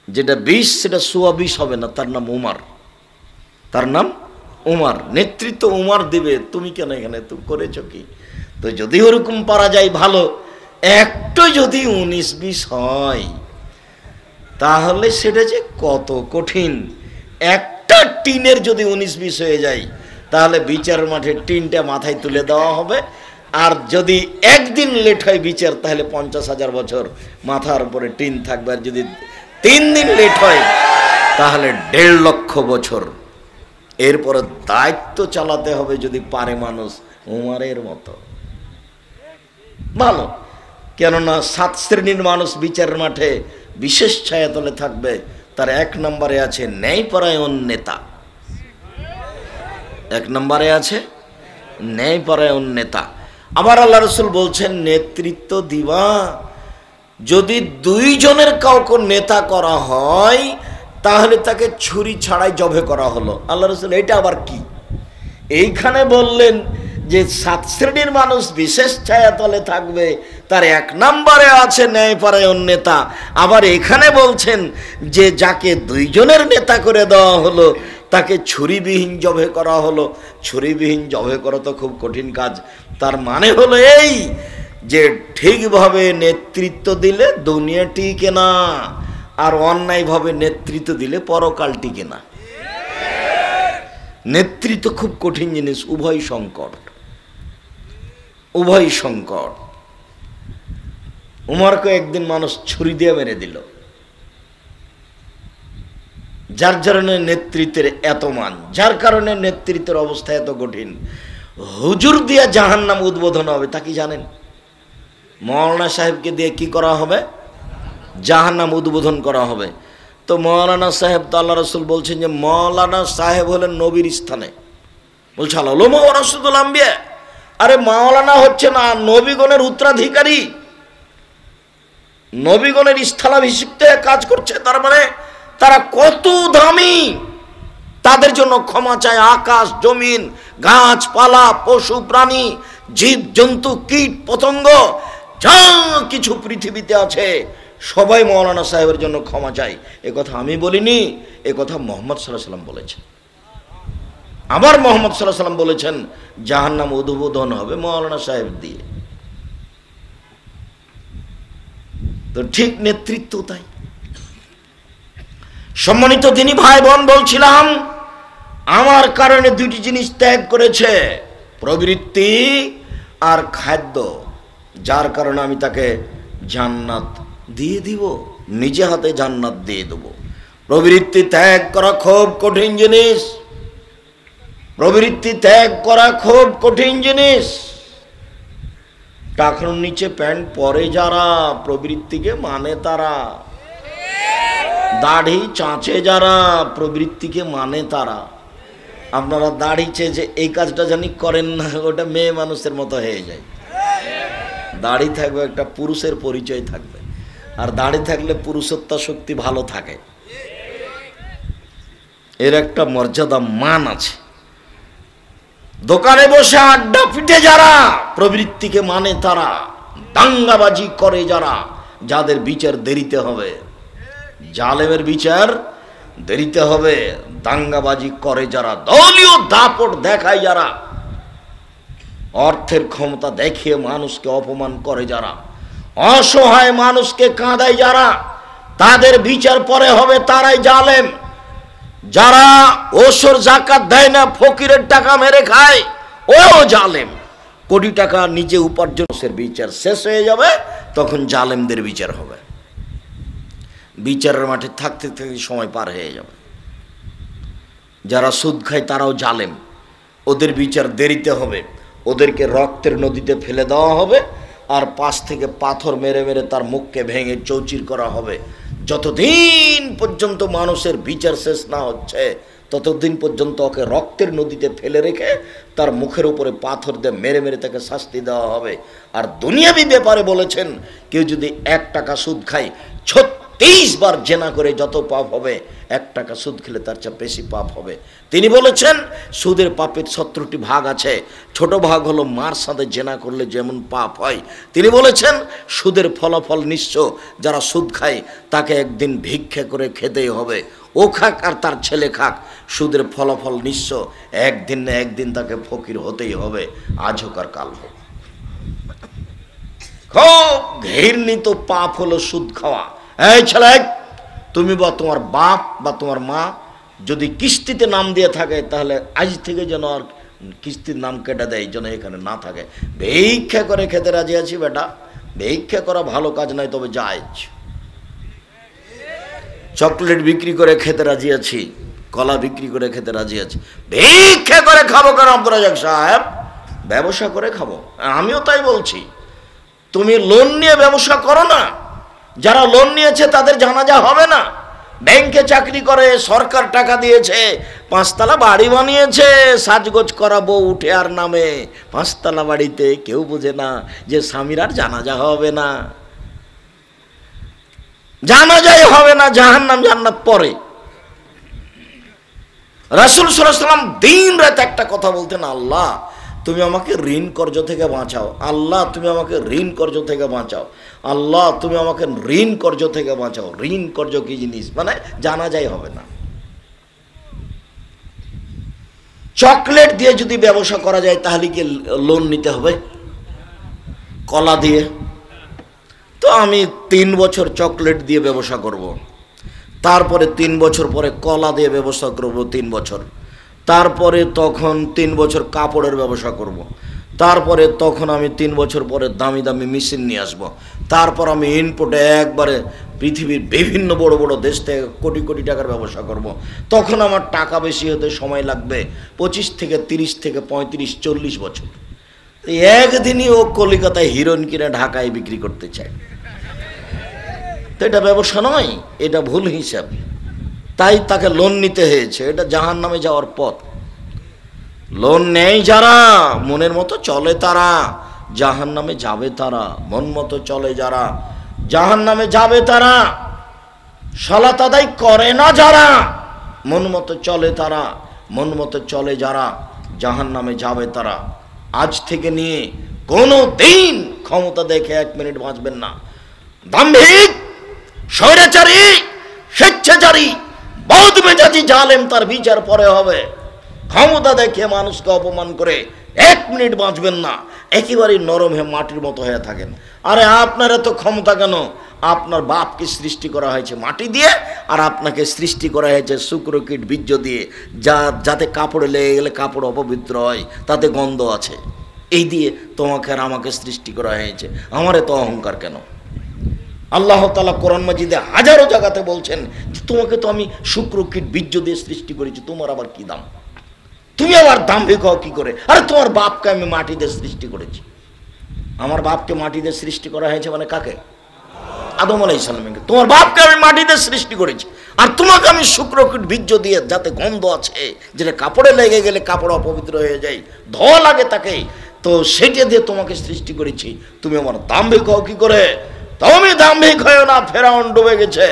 S1: যেটা 20 সেটা 20 হবে না তার নাম উমার, তার নাম উমার। নেতৃত্ব উমার দিবে, তুমি কেন এখানে? তুমি করেছো কি? তো যদি ওরকম পারা যায় ভালো, একটু যদি 19-20 হয় তাহলে সেটা যে কত কঠিন। একটা টিনের যদি 19-20 হয়ে যায় তাহলে বিচারের মাঠে টিনটা মাথায় তুলে দেওয়া হবে। আর যদি একদিন লেট হয় বিচার তাহলে 50,000 বছর মাথার উপরে টিন থাকবে। আর যদি 3 দিন লেট হয় তাহলে 1.5 লক্ষ বছর। এরপরে দায়িত্ব চালাতে হবে যদি পারে মানুষ উমারের মতো। ভালো, কেননা 7 শ্রেণীর মানুষ বিচারের মাঠে বিশেষ ছায়াতলে থাকবে। তার 1 নম্বরে আছে ন্যায়পরায়ণ নেতা। 1 নম্বরে আছে ন্যায়পরায়ণ নেতা। আবার আল্লাহ রাসূল বলছেন নেতৃত্ব দিবা যদি 2 জনের কাউকে নেতা করা হয় তাহলে তাকে ছুরি ছাড়াই জবে করা হলো। আল্লাহ রাসূল এটা আবার কি? এইখানে বললেন যে 7 শ্রেণীর মানুষ বিশেষ ছায়াতলে থাকবে, তার 1 নম্বরে আছে ন্যায়পরায়ণ নেতা। আবার এখানে বলছেন যে যাকে 2 জনের নেতা করে দেওয়া হলো তাকে ছুরিবিহীন জবে করা হলো। ছুরিবিহীন জবে করা তো খুব কঠিন কাজ। তার মানে হলো এই যে ঠিকভাবে নেতৃত্ব দিলে দুনিয়া টিকে না, আর অন্যায়ভাবে নেতৃত্ব দিলে পরকাল টিকে না। নেতৃত্ব খুব কঠিন জিনিস, উভয় সংকট, উভয় সংকট। উমরকে একদিন মানুষ ছুরি দিয়ে মেরে দিল, যার কারণে নেতৃত্বের এত মান, যার কারণে নেতৃত্বের অবস্থা এত কঠিন। হুজুর দিয়ে জাহান্নাম উদ্বোধন হবে, তা কি জানেন? মৌলানা সাহেবকে দিয়ে কি করা হবে? জাহান্নাম উদ্বোধন করা হবে। তো মৌলানা সাহেব তো আল্লাহ রাসূল বলছেন যে মৌলানা সাহেব হলেন নবীর স্থানে। বলছে আল্লাহ রাসূলুল আম্বিয়া, আরে মাওলানা হচ্ছে না নবীগণের উত্তরাধিকারী, নবীগণের স্থলাভিষিক্ত কাজ করছে। তার মানে তারা কত দামি, তাদের জন্য ক্ষমা চায় আকাশ জমিন, গাছপালা, পশু প্রাণী, জীব জন্তু, কীট পতঙ্গ, যা কিছু পৃথিবীতে আছে সবাই মৌলানা সাহেবের জন্য ক্ষমা চায়। এ কথা আমি বলিনি, এ কথা মুহাম্মদ সাল্লাল্লাহু আলাইহি ওয়াসাল্লাম বলেছেন। আবার মুহাম্মদ সাল্লাল্লাহু আলাইহি ওয়াসাল্লাম বলেছেন জাহান্নাম উদ্বোধন হবে মৌলানা সাহেব দিয়ে। তো ঠিক নেতৃত্ব তাই। সম্মানিত দিনী ভাই বোন, বলছিলাম আমার কারণে 2টি জিনিস ত্যাগ করেছে, প্রবৃত্তি আর খাদ্য, যার কারণে আমি তাকে জান্নাত দিয়ে দিব, নিজে হাতে জান্নাত দিয়ে দেব। প্রবৃত্তি ত্যাগ করা খুব কঠিন জিনিস, প্রবৃত্তি ত্যাগ করা খুব কঠিন জিনিস। টাকনুর নিচে প্যান্ট পরে যারা প্রবৃত্তিকে মানে তারা, দাড়ি চাঁচে যারা প্রবৃত্তিকে মানে তারা। আপনারা দাড়ি চেঁচে এই কাজটা জানি করেন না, ওটা মেয়ে মানুষের মতো হয়ে যায়। দাড়ি থাকবে একটা পুরুষের পরিচয় থাকবে, আর দাড়ি থাকলে পুরুষত্ব শক্তি ভালো থাকে, এর একটা মর্যাদা মান আছে। দোকানে বসে আড্ডা পিটে যারা প্রবৃত্তিকে মানে তারা, দাঙ্গাবাজি করে যারা, যাদের বিচার দেরিতে হবে, জালেমের বিচার দেরিতে হবে, দাঙ্গাবাজি করে যারা, দলীয় দাপট দেখায় যারা, অর্থের ক্ষমতা দেখিয়ে মানুষকে অপমান করে যারা, অসহায় মানুষকে কাঁদায় যারা, তাদের বিচার পরে হবে, তারাই জালেম। যারা ওসর জাকাত দেয় না, ফকিরের টাকা মেরে খায়, ও জালেম। কোটি টাকা নিজে উপার্জনের বিচার শেষ হয়ে যাবে, তখন জালেমদের বিচার হবে। বিচারের মাঠে থাকতে থাকতে সময় পার হয়ে যাবে। যারা সুদ খায় তারাও জালেম, ওদের বিচার দেরিতে হবে, ওদেরকে রক্তের নদীতে ফেলে দেওয়া হবে, আর পাশ থেকে পাথর মেরে মেরে তার মুখকে ভেঙে চৌচির করা হবে। যতদিন পর্যন্ত মানুষের বিচার শেষ না হচ্ছে ততদিন পর্যন্ত ওকে রক্তের নদীতে ফেলে রেখে তার মুখের উপরে পাথর দিয়ে মেরে মেরে তাকে শাস্তি দেওয়া হবে। আর দুনিয়াবি ব্যাপারে বলেছেন কেউ যদি 1 টাকা সুদ খায় 36 বার জেনা করে যত পাপ হবে, 1 টাকা সুদ খেলে তার চেয়ে বেশি পাপ হবে। তিনি বলেছেন সুদের পাপের 70টি ভাগ আছে, ছোট ভাগ হলো মার সাথে জেনা করলে যেমন পাপ হয়। তিনি বলেছেন সুদের ফলাফল নিঃস্ব, যারা সুদ খায় তাকে একদিন ভিক্ষা করে খেতেই হবে, ও খাক আর তার ছেলে খাক, সুদের ফলাফল নিঃস্ব, একদিন না একদিন তাকে ফকির হতেই হবে, আজ হোক আর কাল হোক। খুব ঘৃণিত পাপ হলো সুদ খাওয়া। এই ছেলে, তুমি বা তোমার বাপ বা তোমার মা যদি কিস্তিতে নাম দিয়ে থাকে, তাহলে আজ থেকে যেন আর কিস্তির নাম কেটে দেয়, যেন এখানে না থাকে। ভিক্ষা করে খেতে রাজি আছি বেটা, ভিক্ষা করা ভালো কাজ নয়, তবে জায়েজ। চকলেট বিক্রি করে খেতে রাজি আছি, কলা বিক্রি করে খেতে রাজি আছি, ভিক্ষা করে খাবো কেন আব্দুর রাজ্জাক সাহেব? ব্যবসা করে খাবো। আমিও তাই বলছি, তুমি লোন নিয়ে ব্যবসা করো না। যারা লোন নিয়েছে তাদের জানাজা হবে না। ব্যাংকে চাকরি করে, সরকার টাকা দিয়েছে, 5 তলা বাড়ি বানিয়েছে, সাজগোজ করা বউ উঠে আর নামে 5 তলা বাড়িতে, কেউ বোঝে না যে স্বামীর আর জানাজা হবে না, জানাজাই হবে না, জাহান্নাম জান্নাত পরে। রাসূল সাল্লাল্লাহু আলাইহি ওয়াসাল্লাম দিন রাত একটা কথা বলতেন, আল্লাহ তুমি আমাকে ঋণ কর্জ থেকে বাঁচাও, আল্লাহ তুমি আমাকে ঋণ কর্জ থেকে বাঁচাও, আল্লাহ তুমি আমাকে ঋণ কর্জ থেকে বাঁচাও। ঋণ কর্জ কি জিনিস? মানে জানাজাই হবে না। চকলেট দিয়ে যদি ব্যবসা করা যায়, তাহলে কি লোন নিতে হবে? কলা দিয়ে তো আমি 3 বছর চকলেট দিয়ে ব্যবসা করব, তারপরে 3 বছর পরে কলা দিয়ে ব্যবসা করব 3 বছর, তারপরে তখন 3 বছর কাপড়ের ব্যবসা করব, তারপরে তখন আমি 3 বছর পরে দামি দামি মেশিন নিয়ে আসব, তারপর আমি ইনপুটে একবারে পৃথিবীর বিভিন্ন বড় বড় দেশ থেকে কোটি কোটি টাকার ব্যবসা করব। তখন আমার টাকা বেশি হতে সময় লাগবে 25 থেকে 30 থেকে 35 40 বছর। একদিনই ও কলিকাতায় হিরোইন কিনে ঢাকায় বিক্রি করতে চায়, তো এটা ব্যবসা নয়, এটা ভুল হিসাব। তাই তাকে লোন নিতে হয়েছে, এটা জাহান্নামে যাওয়ার পথ। লোন নেই যারা, মনের মতো চলে তারা জাহান্নামে যাবে, তারা মন মতো চলে যারা জাহান্নামে যাবে, তারা সালাত আদায় করে না যারা, মন মতো চলে তারা, মন মতো চলে যারা জাহান্নামে যাবে তারা। আজ থেকে নিয়ে কোনো দিন ক্ষমতা দেখে 1 মিনিট বাঁচবেন না। দাম্ভিক, স্বৈরাচারী, স্বেচ্ছাচারী, বদমেজাজি জালেম, তার বিচার পরে হবে। ক্ষমতা দেখে মানুষকে অপমান করে 1 মিনিট বাঁচবেন না, একেবারেই নরম হয়ে মাটির মতো হয়ে থাকেন। আরে আপনার এত ক্ষমতা কেন? আপনার বাপকে সৃষ্টি করা হয়েছে মাটি দিয়ে, আর আপনাকে সৃষ্টি করা হয়েছে শুক্রকীট বীর্য দিয়ে, যাতে কাপড়ে লেগে গেলে কাপড় অপবিত্র হয়, তাতে গন্ধ আছে। এই দিয়ে তোমাকে আর আমাকে সৃষ্টি করা হয়েছে। আমার এত অহংকার কেন? আল্লাহ তাআলা কোরআন মাজিদে হাজারো জায়গাতে বলছেন যে তোমাকে তো আমি শুক্রকীট বীর্য দিয়ে সৃষ্টি করেছি, তোমার আবার কি দাম? তুমি আবার দাম্ভিক হও কি করে? আরে তোমার বাপকে আমি মাটি দিয়ে সৃষ্টি করেছি। আমার বাপকে মাটি দিয়ে সৃষ্টি করা হয়েছে মানে কাকে? আদম আলাইহিস সালামকে। তোমার বাপকে আমি মাটি দিয়ে সৃষ্টি করেছি, আর তোমাকে আমি শুক্রকীট বীর্য দিয়ে, যাতে গন্ধ আছে, যেটা কাপড়ে লেগে গেলে কাপড় অপবিত্র হয়ে যায়, ধোয়া লাগে তাকে, তো সেটা দিয়ে তোমাকে সৃষ্টি করেছি। তুমি আমার দাম্ভিক হও কি করে? তুমি দাম্ভিক হয় না। ফেরাউন ডুবে গেছে,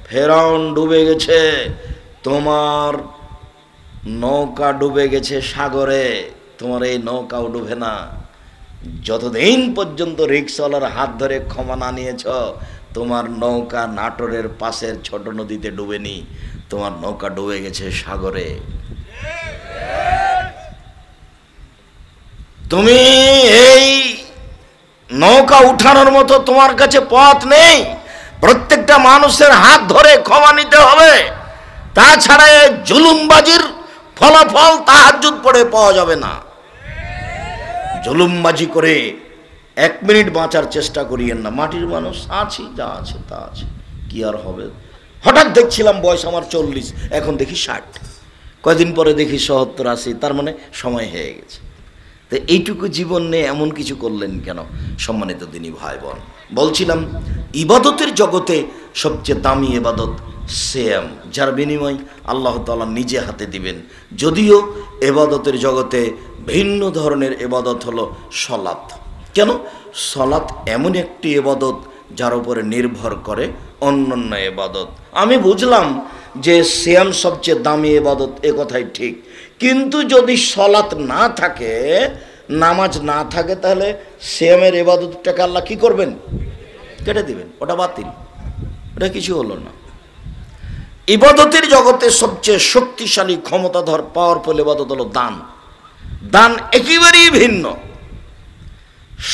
S1: ফেরাউন ডুবে গেছে, তোমার নৌকা ডুবে গেছে সাগরে, তোমার এই নৌকাও ডুবে না। যতদিন পর্যন্ত রিক্সাওয়ালার হাত ধরে ক্ষমা না নিয়েছ, তোমার নৌকা নাটোরের পাশের ছোট নদীতে ডুবেনি, তোমার নৌকা ডুবে গেছে সাগরে। তুমি এই নৌকা উঠানোর মতো তোমার কাছে পথ নেই। প্রত্যেকটা মানুষের হাত ধরে ক্ষমা নিতে হবে, তাছাড়া জুলুমবাজির ফলাফল তাহাজ্জুদ পড়ে পাওয়া যাবে না। জুলুমবাজি করে 1 মিনিট বাঁচার চেষ্টা করিয়েন না। মাটির মানুষ আছি, যা আছে তা আছে, কি আর হবে। হঠাৎ দেখছিলাম বয়স আমার 40, এখন দেখি 60, কয়দিন পরে দেখি 70 80, তার মানে সময় হয়ে গেছে। তো এইটুকু জীবন নিয়ে এমন কিছু করলেন কেন? সম্মানিত দিনী ভাই বোন, বলছিলাম ইবাদতের জগতে সবচেয়ে দামি ইবাদত সিয়াম, যার বিনিময় আল্লাহ তাআলা নিজে হাতে দিবেন। যদিও ইবাদতের জগতে ভিন্ন ধরনের ইবাদত হলো সালাত। কেন? সালাত এমন একটি ইবাদত যার উপরে নির্ভর করে অন্যান্য ইবাদত। আমি বুঝলাম যে সিয়াম সবচেয়ে দামি ইবাদত, এ কথাই ঠিক, কিন্তু যদি সালাত না থাকে, নামাজ না থাকে, তাহলে সিয়ামের ইবাদতটাকে আল্লাহ কি করবেন? কেটে দিবেন, ওটা বাতিল, ওটা কিছু হলো না। ইবাদতের জগতে সবচেয়ে শক্তিশালী ক্ষমতাধর পাওয়ারফুল ইবাদত হলো দান। দান একেবারেই ভিন্ন।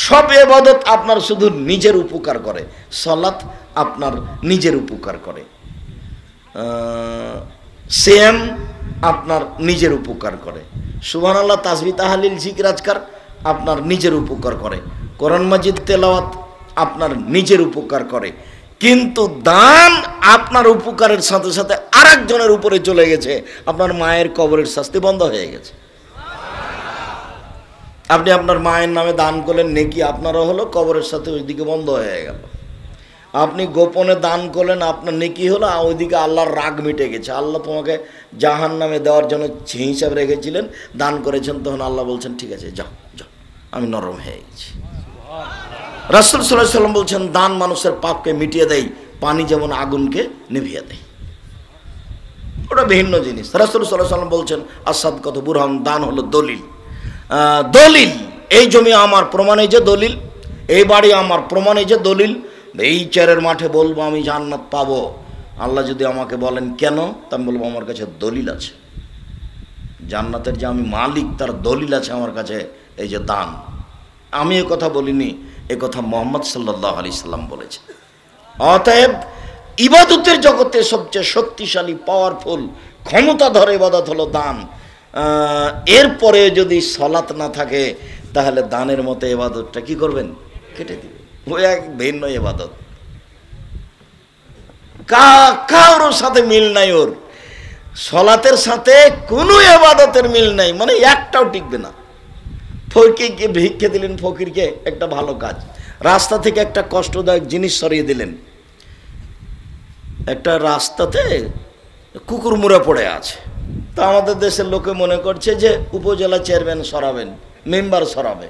S1: সব ইবাদত আপনার শুধু নিজের উপকার করে, সালাত আপনার নিজের উপকার করে, সিয়াম আপনার নিজের উপকার করে, সুবহানাল্লাহ, তাসবিহ, তাহলিল, জিকির, আজকার আপনার নিজের উপকার করে, কোরআন মাজিদ তেলাওয়াত আপনার নিজের উপকার করে। কিন্তু দান আপনার উপকারের সাথে সাথে আরেকজনের উপরে চলে গেছে, আপনার মায়ের কবরের শাস্তি বন্ধ হয়ে গেছে। আপনি আপনার মায়ের নামে দান করলেন, নেকি আপনারও হলো, কবরের সাথে ওইদিকে বন্ধ হয়ে গেল। আপনি গোপনে দান করলেন, আপনার নেকি হলো, ওইদিকে আল্লাহর রাগ মিটে গেছে। আল্লাহ তোমাকে জাহান নামে দেওয়ার জন্য হিসাব রেখেছিলেন, দান করেছেন, তখন আল্লাহ বলছেন ঠিক আছে যাও যাও, আমি নরম হয়ে গেছি। রাসূল সাল্লাল্লাহু আলাইহি ওয়াসাল্লাম বলছেন দান মানুষের পাপকে মিটিয়ে দেয়, পানি যেমন আগুনকে নিভিয়ে দেয়। ওটা ভিন্ন জিনিস। রাসূল সাল্লাল্লাহু আলাইহি ওয়াসাল্লাম বলছেন আস-সাদকাতু বুরহান, দান হলো দলিল। দলিল, এই জমি আমার প্রমাণে যে দলিল, এই বাড়ি আমার প্রমাণে যে দলিল, এই চেয়ারের মাঠে বলবো আমি জান্নাত পাবো। আল্লাহ যদি আমাকে বলেন কেন, তা আমি বলবো আমার কাছে দলিল আছে, জান্নাতের যে আমি মালিক তার দলিল আছে আমার কাছে, এই যে দান। আমি এ কথা বলিনি, এ কথা মুহাম্মদ সাল্লাল্লাহু আলাইহি সাল্লাম বলেছে। অতএব ইবাদতের জগতে সবচেয়ে শক্তিশালী, পাওয়ারফুল, ক্ষমতাধর ইবাদত হলো দান। এরপরে যদি সালাত না থাকে তাহলে দানের মতো ইবাদতটা কি করবেন, কেটে দিবেন। ওই এক ভিন্ন ইবাদত, কারোর সাথে মিল নাই ওর, সালাতের সাথে কোনো ইবাদতের মিল নাই, মানে একটাও টিকবে না। ফকিরকে ভিক্ষে দিলেন, ফকিরকে একটা ভালো কাজ, রাস্তা থেকে একটা কষ্টদায়ক জিনিস সরিয়ে দিলেন। একটা রাস্তাতে কুকুর মুড়ে পড়ে আছে, তা আমাদের দেশের লোকে মনে করছে যে উপজেলা চেয়ারম্যান সরাবেন, মেম্বার সরাবে।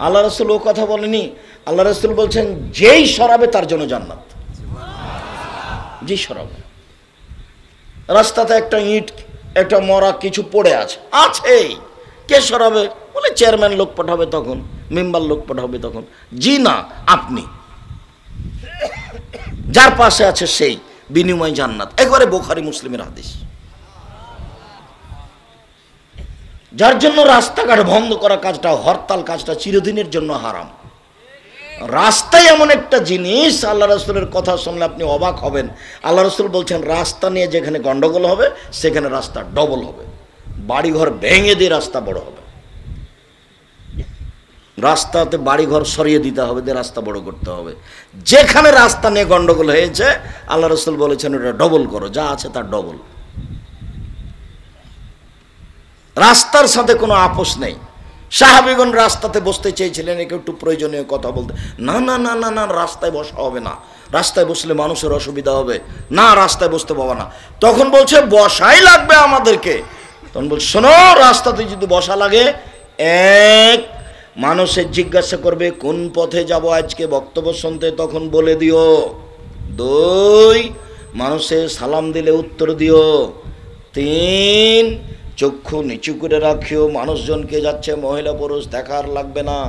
S1: আল্লাহ রাসূল ও কথা বলেনি। আল্লাহ রাসূল বলছেন যেই সরাবে তার জন্য জান্নাত, যে সরাবে। রাস্তাতে একটা ইট, একটা মরা কিছু পড়ে আছে, আছেই, কে সরাবে? বলে চেয়ারম্যান লোক পাঠাবে, তখন মেম্বার লোক পাঠাবে, তখন জি না, আপনি, যার পাশে আছে সেই, বিনিময় জান্নাত। একবারে বুখারী মুসলিমের হাদিস। যার জন্য রাস্তাঘাট বন্ধ করা কাজটা, হরতাল কাজটা চিরদিনের জন্য হারাম। রাস্তায় এমন একটা জিনিস, আল্লাহ রাসূলের কথা শুনলে আপনি অবাক হবেন। আল্লাহ রাসূল বলছেন রাস্তা নিয়ে যেখানে গন্ডগোল হবে সেখানে রাস্তা ডবল হবে, বাড়িঘর ভেঙে দিয়ে রাস্তা বড় হবে। রাস্তাতে বাড়িঘর সরিয়ে দিতে হবে, দিয়ে রাস্তা বড় করতে হবে। যেখানে রাস্তা নিয়ে গন্ডগোল হয়েছে আল্লাহ রাসূল বলেছেন ওটা ডবল করো, যা আছে তার ডবল। রাস্তার সাথে কোনো আপোষ নেই। সাহাবীগণ রাস্তাতে বসতে চেয়েছিলেন, একটু প্রয়োজনীয় কথা বলতে, না না না না না, রাস্তায় বসা হবে না, রাস্তায় বসলে মানুষের অসুবিধা হবে, না রাস্তায় বসতে পাবো না। তখন বলছে বসাই লাগবে আমাদেরকে। তখন বলছে শোনো, রাস্তাতে যদি বসা লাগে, এক, মানুষের জিজ্ঞাসা করবে কোন পথে যাব আজকে বক্তব্য শুনতে, তখন বলে দিও। দুই, মানুষের সালাম দিলে উত্তর দিও। তিন, চক্ষু নিচু করে রাখিও, মানুষজনকে যাচ্ছে, মহিলা পুরুষ দেখার লাগবে না।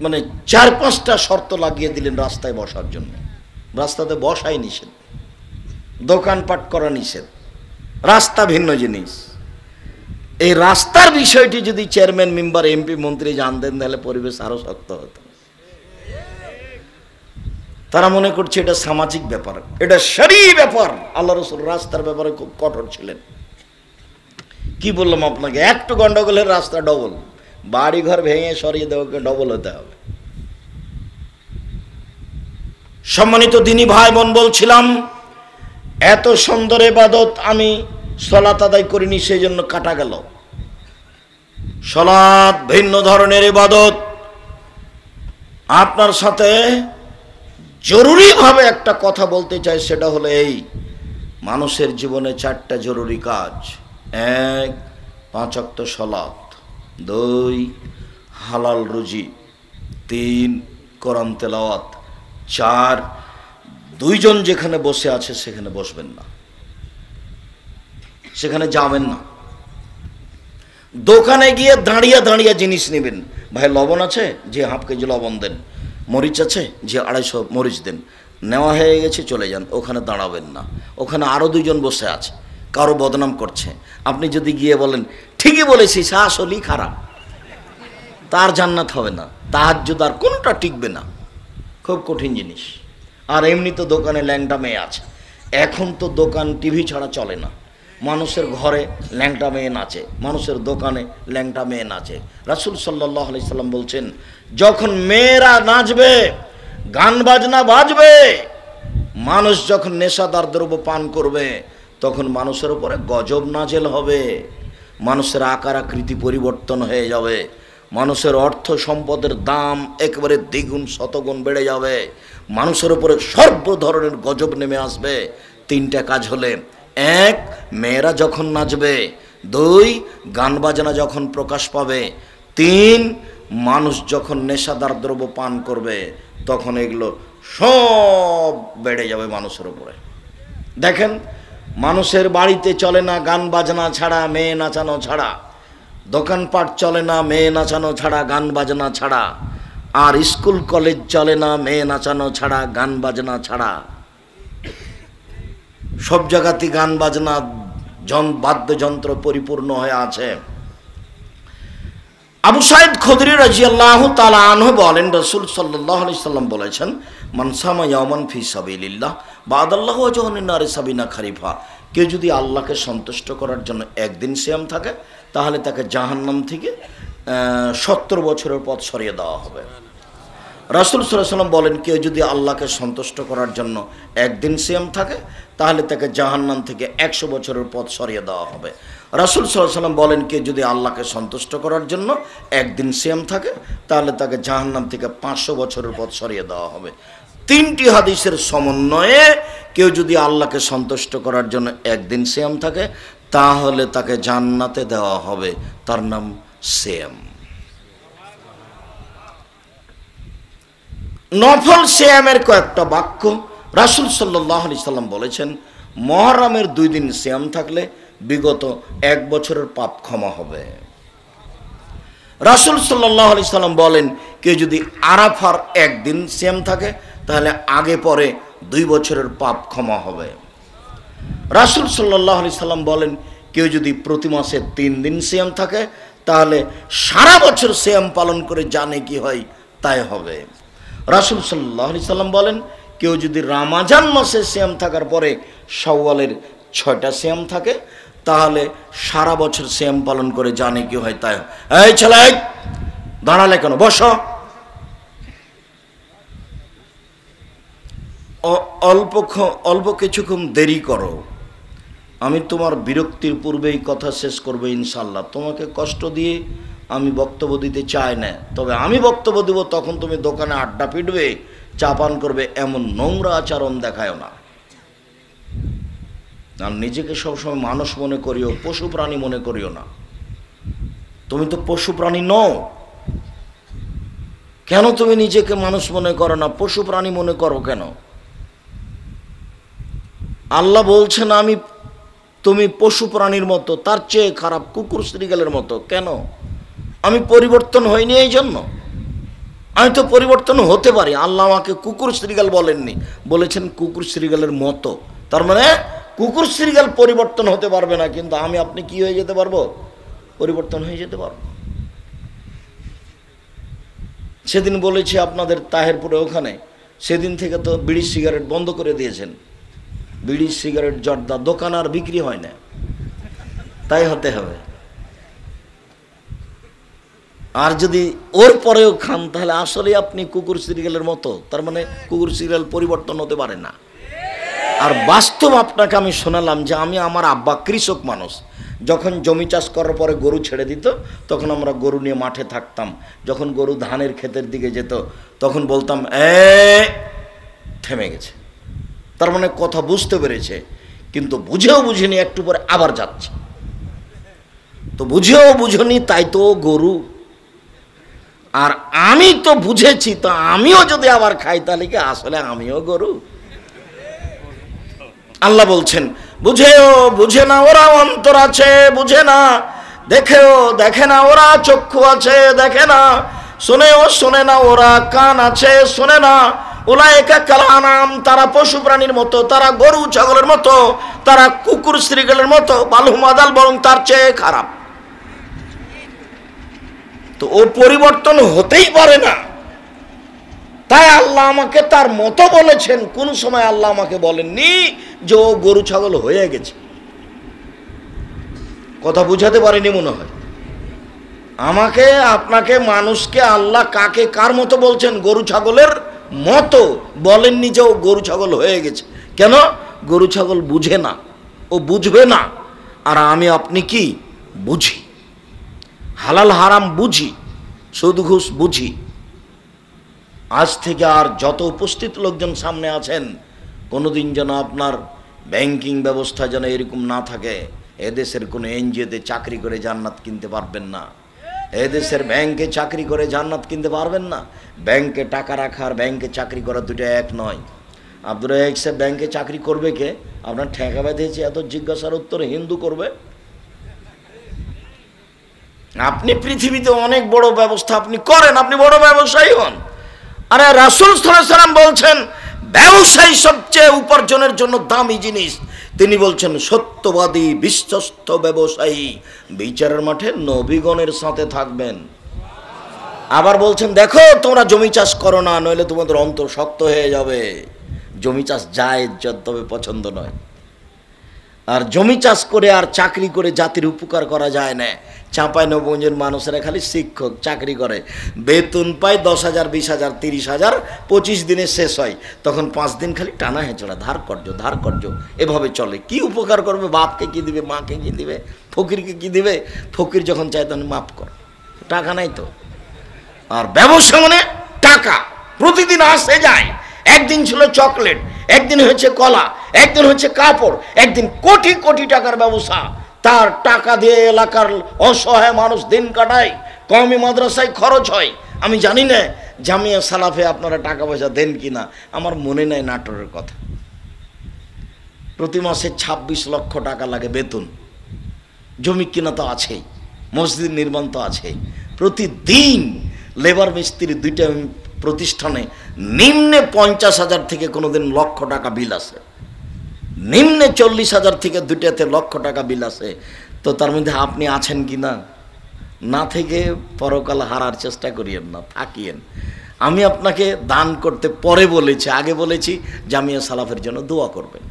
S1: মানে 4-5টা শর্ত লাগিয়ে দিলেন রাস্তায় বসার জন্য। রাস্তাতে বসাই নিষেধ, দোকানপাট করা নিষেধ, রাস্তা ভিন্ন জিনিস। এই রাস্তার বিষয়টি যদি চেয়ারম্যান, মেম্বার, এমপি, মন্ত্রী জানতেন তাহলে পরিবেশ আরো শক্ত হতো। তারা মনে করছে এটা সামাজিক ব্যাপার, এটা শরীয়ত ব্যাপার। আল্লাহ রাসূল রাস্তার ব্যাপারে খুব কঠোর ছিলেন। কি বললাম আপনাকে, একটু গন্ডগোলের রাস্তা ডবল, বাড়ি ঘর ভেঙে সরিয়ে দেওয়াকে ডবল হতে হবে। সম্মানিত দিনী ভাই বোন, বলছিলাম এত সুন্দর ইবাদত আমি সালাত আদায় করিনি, সেই জন্য কাটা গেল। সালাত ভিন্ন ধরনের ইবাদত। আপনার সাথে জরুরিভাবে একটা কথা বলতে চাই, সেটা হলো এই, মানুষের জীবনে 4টা জরুরি কাজ। 1, 5 ওয়াক্ত সালাত। 2, হালাল রুজি। 3, কোরআন তেলাওয়াত। 4, 2 জন যেখানে বসে আছে সেখানে বসবেন না, সেখানে যাবেন না। দোকানে গিয়ে দাঁড়িয়ে দাঁড়িয়ে জিনিস নেবেন। ভাই লবণ আছে? যে ½ কেজি লবণ দেন। মরিচ আছে? যে 250 মরিচ দেন। নেওয়া হয়ে গেছে, চলে যান। ওখানে দাঁড়াবেন না, ওখানে আরও 2 জন বসে আছে, কারো বদনাম করছে। আপনি যদি গিয়ে বলেন ঠিকই বলেছিস, আসলেই খারাপ, তার জান্নাত হবে না, তাহাজ্জুদ আর কোনোটা টিকবে না, খুব কঠিন জিনিস। আর এমনি তো দোকানে ল্যাংটা মেয়ে আছে, এখন তো দোকান টিভি ছাড়া চলে না, মানুষের ঘরে ল্যাংটা মেয়ে নাচে, মানুষের দোকানে ল্যাংটা মেয়ে নাচে। রাসূল সাল্লাল্লাহু আলাইহি সাল্লাম বলছেন, যখন মেয়েরা নাচবে, গান বাজনা বাজবে, মানুষ যখন নেশাদার দ্রব্য পান করবে, তখন মানুষের উপরে গজব নাজেল হবে, মানুষের আকার আকৃতি পরিবর্তন হয়ে যাবে, মানুষের অর্থ সম্পদের দাম একেবারে দ্বিগুণ শতগুণ বেড়ে যাবে, মানুষের উপরে সর্ব ধরনের গজব নেমে আসবে। তিনটা কাজ হলে, এক, মেয়েরা যখন নাচবে, দুই, গান বাজনা যখন প্রকাশ পাবে, তিন, মানুষ যখন নেশাদার দ্রব্য পান করবে, তখন এগুলো সব বেড়ে যাবে মানুষের উপরে। দেখেন, মানুষের বাড়িতে চলে না গান বাজনা ছাড়া, মেয়ে নাচানো ছাড়া, দোকানপাট চলে না মেয়ে নাচানো ছাড়া, গান বাজনা ছাড়া, আর স্কুল কলেজ চলে না মেয়ে নাচানো ছাড়া, গান বাজনা ছাড়া। সব জায়গাতে গান বাজনা বাদ্যযন্ত্র পরিপূর্ণ হয়ে আছে। আবু সাঈদ খুদরি রাদিয়াল্লাহু তাআলা আনহু বলেন, রাসূল সাল্লাল্লাহু আলাইহি সাল্লাম বলেছেন, মান সামা ইয়াওমান ফি সাবিলিল্লাহ বাদাল্লাহু ওয়াজহুন নারি সাবিনা খারিফা। কেউ যদি আল্লাহকে সন্তুষ্ট করার জন্য একদিন সিয়াম থাকে, তাহলে তাকে জাহান্নাম থেকে 70 বছরের পথ সরিয়ে দেওয়া হবে। রাসূল সাল্লাল্লাহু আলাইহি সাল্লাম বলেন, কেউ যদি আল্লাহকে সন্তুষ্ট করার জন্য একদিন সিয়াম থাকে, তাহলে তাকে জাহান্নাম থেকে 100 বছরের পথ সরিয়ে দেওয়া হবে। রাসূল সাল্লাল্লাহু আলাইহি সাল্লাম বলেন, কেউ যদি আল্লাহকে সন্তুষ্ট করার জন্য একদিন সিয়াম থাকে, তাহলে তাকে জাহান্নাম থেকে 500 বছরের পথ সরিয়ে দেওয়া হবে। তিনটি হাদিসের সমন্বয়ে কেউ যদি আল্লাহকে সন্তুষ্ট করার জন্য একদিন সিয়াম থাকে, তাহলে তাকে জান্নাতে দেওয়া হবে, তার নাম সিয়াম। নফল সিয়ামের কয়েকটা বাক্য রাসূল সাল্লাল্লাহু আলাইহি সাল্লাম বলেছেন, মুহররমের 2 দিন সিয়াম থাকলে বিগত 1 বছরের পাপ ক্ষমা হবে। রাসূল সাল্লাল্লাহু আলাইহি সাল্লাম বলেন, কেউ যদি আরাফার 1 দিন সিয়াম থাকে, তাহলে আগে পরে 2 বছরের পাপ ক্ষমা হবে। রাসূল সাল্লাল্লাহু আলাইহি সাল্লাম বলেন, কেউ যদি প্রতি মাসে 3 দিন সিয়াম থাকে, তাহলে সারা বছর সিয়াম পালন করে জানে কি হয় তাই হবে। রাসূল সাল্লাল্লাহু আলাইহি সাল্লাম বলেন, কেউ যদি রমজান মাসে সিয়াম থাকার পরে শাওয়ালের 6টা সিয়াম থাকে, তাহলে সারা বছর সিয়াম পালন করে জানে কি হয় তাই। এই ছেলে, দাঁড়ালে কেন? বসো। অল্প কিছুক্ষণ দেরি করো, আমি তোমার বিরক্তির পূর্বেই কথা শেষ করবো ইনশাল্লাহ। তোমাকে কষ্ট দিয়ে আমি বক্তব্য দিতে চাই না, তবে আমি বক্তব্য দেব তখন তুমি দোকানে আড্ডা পিটবে, চা পান করবে, এমন নোংরা আচরণ দেখায় না। আর নিজেকে সবসময় মানুষ মনে করিও, পশু প্রাণী মনে করিও না। তুমি তো পশু প্রাণী নও। কেন তুমি নিজেকে মানুষ মনে করো না, পশু প্রাণী মনে করো কেন? আল্লাহ বলছেন, তুমি পশু প্রাণীর মতো, তার চেয়ে খারাপ কুকুর শ্রীগালের মতো। কেন? আমি পরিবর্তন হইনি এই জন্য। আমি তো পরিবর্তন হতে পারি। আল্লাহ আমাকে কুকুর শ্রীগাল বলেননি, বলেছেন কুকুর শ্রীগালের মতো। তার মানে কুকুর শ্রীগাল পরিবর্তন হতে পারবে না, কিন্তু আপনি কি হয়ে যেতে পারবো? পরিবর্তন হয়ে যেতে পারবো। সেদিন বলেছি আপনাদের তাহেরপুরে ওখানে, সেদিন থেকে তো বিড়ি সিগারেট বন্ধ করে দিয়েছেন। বিড়ি সিগারেট জর্দা দোকান আর বিক্রি হয় না, তাই হতে হবে। আর যদি ওর পরেও খান, তাহলে আসলে আপনি কুকুর সিরিয়ালের মতো। তার মানে কুকুর সিরিয়াল পরিবর্তন হতে পারে না। আর বাস্তব আপনাকে আমি শোনালাম যে আমার আব্বা কৃষক মানুষ। যখন জমি চাষ করার পরে গরু ছেড়ে দিত, তখন আমরা গরু নিয়ে মাঠে থাকতাম। যখন গরু ধানের ক্ষেতের দিকে যেত, তখন বলতাম, থেমে গেছে। তার মানে কথা বুঝতে পেরেছে, কিন্তু বুঝেও বুঝিনি, একটু পরে আবার যাচ্ছে। তো বুঝেও বুঝনি, তাই তো গরু। আর আমি তো বুঝেছি, তো আমিও যদি আবার খাই, তাহলে কি আসলে আমিও গরু? আল্লাহ বলছেন, বুঝে না ওরা অন্তর আছে, বুঝে না। দেখে না ওরা চক্ষু আছে, দেখে না। শোনে না ওরা কান আছে, শোনে না। উলাইকা কাল আনাম, তারা পশু প্রাণীর মতো, তারা গরু ছাগলের মতো, তারা কুকুর শ্রীগালের মতো। বালহুম আদাল, বরং তার চেয়ে খারাপ। তো ও পরিবর্তন হতেই পারে না। তাই আল্লাহ আমাকে তার মতো বলেছেন। কোন সময় আল্লাহ আমাকে বলেননি যে ও গরু ছাগল হয়ে গেছে। কথা বুঝাতে পারিনি মনে হয়। আমাকে, আপনাকে, মানুষকে আল্লাহ কাকে কার মতো বলছেন? গরু ছাগলের মতো বলেননি যে ও গরু ছাগল হয়ে গেছে। কেন? গরু ছাগল বুঝে না, ও বুঝবে না। আর আমি আপনি কি বুঝি, হালাল হারাম বুঝি, সুদ ঘুষ বুঝি। আজ থেকে আর যত উপস্থিত লোকজন সামনে আছেন, কোনোদিন যেন আপনার ব্যাংকিং ব্যবস্থা যেন এরকম না থাকে এদেশের কোনো এনজিওতে চাকরি করে জান্নাত কিনতে পারবেন না, এদেশের ব্যাংকে চাকরি করে জান্নাত কিনতে পারবেন না। ব্যাংকে টাকা রাখা আর ব্যাংকে চাকরি করা দুটো এক নয়। আব্দুর রাজ্জাক সাহেব ব্যাংকে চাকরি করবে কে? আপনার ঠেকা বেঁধেছে এত জিজ্ঞাসার উত্তর হিন্দু করবে? আপনি পৃথিবীতে অনেক বড় ব্যবস্থা আপনি করেন, আপনি বড় ব্যবসায়ী হন। আরে রাসূল সাল্লাল্লাহু আলাইহি ওয়াসাল্লাম বলছেন ব্যবসায়ী সবচেয়ে উপার্জনের জন্য দামি জিনিস। তিনি বলছেন সত্যবাদী বিশ্বস্ত ব্যবসায়ী বিচারের মাঠে নবীগণের সাথে থাকবেন। আবার বলছেন দেখো তোমরা জমি চাষ করো না, নইলে তোমাদের অন্তর শক্ত হয়ে যাবে। জমি চাষ জায়েজ, তবে পছন্দ নয়। আর জমি চাষ করে আর চাকরি করে জাতির উপকার করা যায় না। চাঁপাইনবাবগঞ্জের মানুষেরা খালি শিক্ষক চাকরি করে, বেতন পায় 10,000, 20,000, 30,000, 25 দিনে শেষ হয়। তখন 5 দিন খালি টানা হেঁচড়া, ধার কর্য এভাবে চলে। কি উপকার করবে? বাপকে কি দিবে, মাকে কি দিবে, ফকিরকে কি দিবে? ফকির যখন চায় তখন মাফ কর, টাকা নাই তো। আর ব্যবসা মানে টাকা, প্রতিদিন আসে যায়। একদিন ছিল চকলেট, একদিন হচ্ছে কলা, একদিন হচ্ছে কাপড়, একদিন কোটি কোটি টাকার ব্যবসা। তার টাকা দিয়ে এলাকার অসহায় মানুষ দিন কাটায়, কওমি মাদ্রাসায় খরচ হয়। আমি জানি না জামিয়া সালাফে আপনারা টাকা পয়সা দেন কিনা, আমার মনে নাই নাটোরের কথা। প্রতি মাসে 26 লক্ষ টাকা লাগে বেতন। জমি কিনা তো আছেই, মসজিদ নির্মাণ তো আছেই। প্রতিদিন লেবার মিস্ত্রি দুইটা প্রতিষ্ঠানে নিম্নে 50,000 থেকে কোনোদিন লক্ষ টাকা বিল আছে, নিম্নে 40,000 থেকে দুইটাতে লক্ষ টাকা বিল আছে। তো তার মধ্যে আপনি আছেন কি না? না থেকে পরকাল হারার চেষ্টা করিয়েন না, থাকিয়েন। আমি আপনাকে দান করতে পরে বলেছি, আগে বলেছি জামিয়া সালাফের জন্য দোয়া করবেন।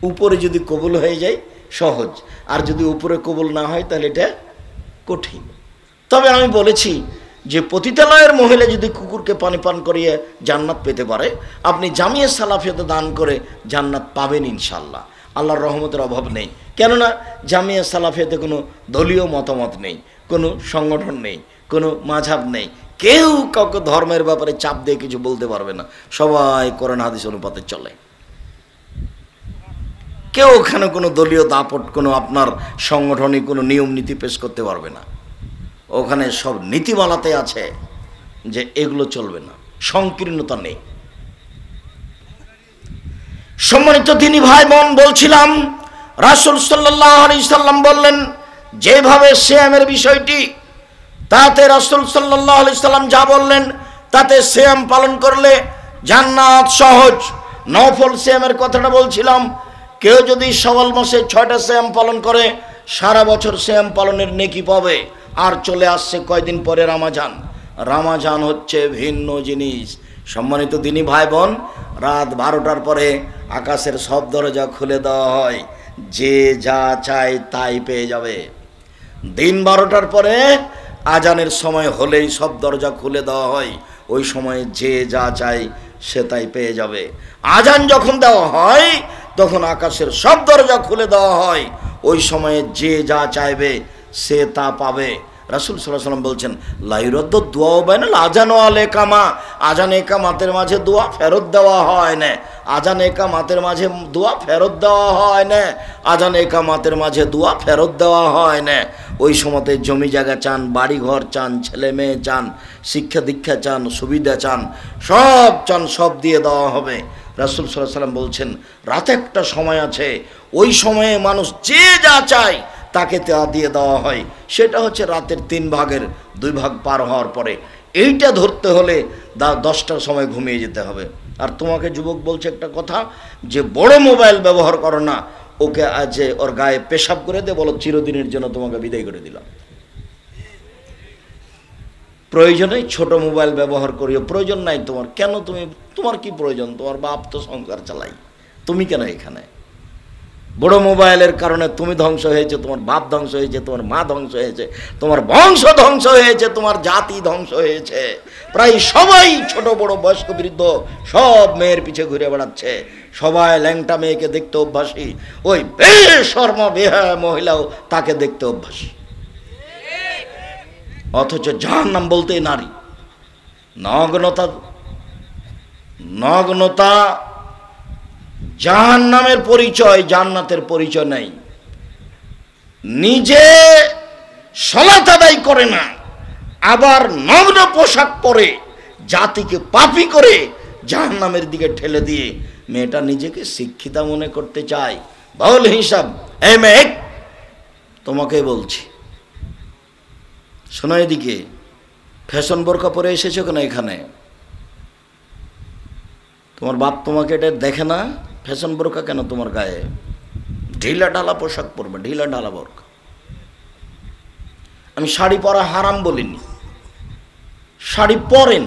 S1: উপরে যদি কবুল হয়ে যায় সহজ, আর যদি উপরে কবুল না হয় তাহলে এটা কঠিন। তবে আমি বলেছি যে পতিতালয়ের মহিলা যদি কুকুরকে পানি পান করিয়ে জান্নাত পেতে পারে, আপনি জামিয়া সালাফিয়াতে দান করে জান্নাত পাবেন ইনশাল্লাহ। আল্লাহর রহমতের অভাব নেই। কেননা জামিয়া সালাফিয়াতে কোনো দলীয় মতামত নেই, কোনো সংগঠন নেই, কোনো মাযহাব নেই। কেউ কাউকে ধর্মের ব্যাপারে চাপ দিয়ে কিছু বলতে পারবে না। সবাই কোরআন হাদিস অনুপাতে চলে। কেউ ওখানে কোনো দলীয় দাপট, কোনো আপনার সংগঠনিক কোনো নিয়ম নীতি পেশ করতে পারবে না। ওখানে সব নীতিমালাতে আছে যে এগুলো চলবে না, সংকীর্ণতা নেই। সম্মানিত দিনী ভাই বোন, বলছিলাম রাসূল সাল্লাল্লাহু আলাইহি সাল্লাম বললেন যেভাবে সিয়ামের বিষয়টি, তাতে রাসূল সাল্লাল্লাহু আলাইহি সাল্লাম যা বললেন তাতে সিয়াম পালন করলে জান্নাত সহজ। নফল সিয়ামের কথাটা বলছিলাম, কেউ যদি শাওয়াল মাসে 6টা সিয়াম পালন করে সারা বছর সিয়াম পালনের নেকি পাবে। আর চলে আসছে কয়দিন পরে রমাজান। রমাজান হচ্ছে ভিন্ন জিনিস। সম্মানিত দিনী ভাই বোন, রাত 12টার পরে আকাশের সব দরজা খুলে দেওয়া হয়, যে যা চায় তাই পেয়ে যাবে। দিন 12টার পরে আজানের সময় হলেই সব দরজা খুলে দেওয়া হয়, ওই সময়ে যে যা চায় সে তাই পেয়ে যাবে। আজান যখন দেওয়া হয় তখন আকাশের সব দরজা খুলে দেওয়া হয়, ওই সময়ে যে যা চাইবে সে তা পাবে। রাসূল সাল্লাল্লাহু আলাইহি ওয়াসাল্লাম বলছেন লা ইউরাদ্দু দুআউ বাইনাল আযান ওয়াল ইকামা। আজান ইকামাতের মাঝে দোয়া ফেরত দেওয়া হয় না। আজান ইকামাতের মাঝে দোয়া ফেরত দেওয়া হয় না। আজান ইকামাতের মাঝে দোয়া ফেরত দেওয়া হয় না। ওই সময়তে জমি জায়গা চান, বাড়ি ঘর চান, ছেলে মেয়ে চান, শিক্ষা দীক্ষা চান, সুবিধা চান, সব চান, সব দিয়ে দেওয়া হবে। রাসূল সাল্লাল্লাহু আলাইহি ওয়াসাল্লাম বলছেন রাতে একটা সময় আছে, ওই সময়ে মানুষ যে যা চায় তাকে তা দিয়ে দেওয়া হয়। সেটা হচ্ছে রাতের 3 ভাগের 2 ভাগ পার হওয়ার পরে। এইটা ধরতে হলে 10টার সময় ঘুমিয়ে যেতে হবে। আর তোমাকে যুবক বলছে একটা কথা, যে বড় মোবাইল ব্যবহার করো না, ওকে আজ ওর গায়ে পেশাব করে দে, বলো চিরদিনের জন্য তোমাকে বিদায় করে দিলাম। প্রয়োজনে ছোট মোবাইল ব্যবহার করিও, প্রয়োজন নাই তোমার। কেন তোমার কি প্রয়োজন? তোমার বাপ তো সংসার চালাই, তুমি কেন এখানে? বড় মোবাইলের কারণে তুমি ধ্বংস হয়েছে, তোমার বাপ ধ্বংস হয়েছে, তোমার মা ধ্বংস হয়েছে, তোমার বংশ ধ্বংস হয়েছে, তোমার জাতি ধ্বংস হয়েছে। প্রায় সবাই ছোট বড় বয়স্ক বৃদ্ধ সব মেয়ের পিছে ঘুরে বেড়াচ্ছে, সবাই ল্যাংটা মেয়েকে দেখতে অভ্যাসী, ওই বেশরমা বেহায়া মহিলাও তাকে দেখতে অভ্যাসী। অথচ জাহান্নাম বলতেই নারী, নগ্নতা জাহান্নামের পরিচয়, জান্নাতের পরিচয় নাই। নিজে সালাত আদায় করে না, আবার নগ্ন পোশাক পরে জাতিকে পাপী করে জাহান্নামের দিকে ঠেলে দিয়ে মেয়েটা নিজেকে শিক্ষিতা মনে করতে চায়। বাউল হিসাব, এই মেয়ে তোমাকে বলছি, শোনো এদিকে, ফ্যাশন বোরকা পরে এসেছো কেন এখানে? তোমার বাপ তোমাকে এটা দেখে না? ফ্যাশন বোরকা কেন তোমার গায়ে? ঢিলা ঢালা পোশাক পরবে, ঢিলা ঢালা বোরকা। আমি শাড়ি পরা হারাম বলিনি, শাড়ি পরেন।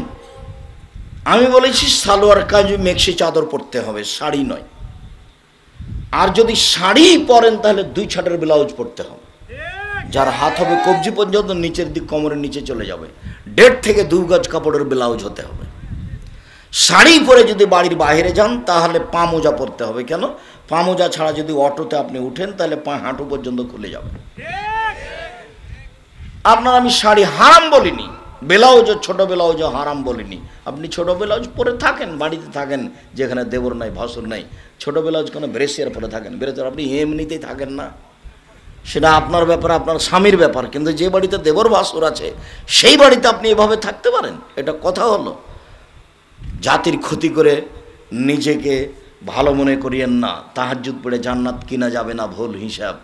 S1: আমি বলেছি সালোয়ার কামিজ মেক্সি চাদর পরতে হবে, শাড়ি নয়। আর যদি শাড়ি পরেন তাহলে 2 ছাটের ব্লাউজ পরতে হবে, যার হাত হবে কবজি পর্যন্ত, নিচের দিক কোমরের নিচে চলে যাবে। 1.5 থেকে 2 গজ কাপড়ের ব্লাউজ হতে হবে। শাড়ি পরে যদি বাড়ির বাইরে যান তাহলে পা মোজা পরতে হবে। কেন? পা মোজা ছাড়া যদি অটোতে আপনি উঠেন তাহলে পা হাঁটু পর্যন্ত খুলে যাবে। আপনার আমি শাড়ি হারাম বলিনি, ব্লাউজও ছোট ব্লাউজও হারাম বলিনি। আপনি ছোট ব্লাউজ পরে থাকেন, বাড়িতে থাকেন যেখানে দেবর নাই ভাসুর নাই, ছোট ব্লাউজ কেন ব্রেসিয়ার পরে থাকেন? ব্রেসিয়ার আপনি এমনিতেই থাকেন না, সেটা আপনার ব্যাপার, আপনার স্বামীর ব্যাপার। কিন্তু যে বাড়িতে দেবর ভাসুর আছে সেই বাড়িতে আপনি এভাবে থাকতে পারেন? এটা কথা হলো? জাতির ক্ষতি করে নিজেকে ভালো মনে করিয়েন না। তাহাজ্জুদ পড়ে জান্নাত কিনা যাবে না, ভুল হিসাব।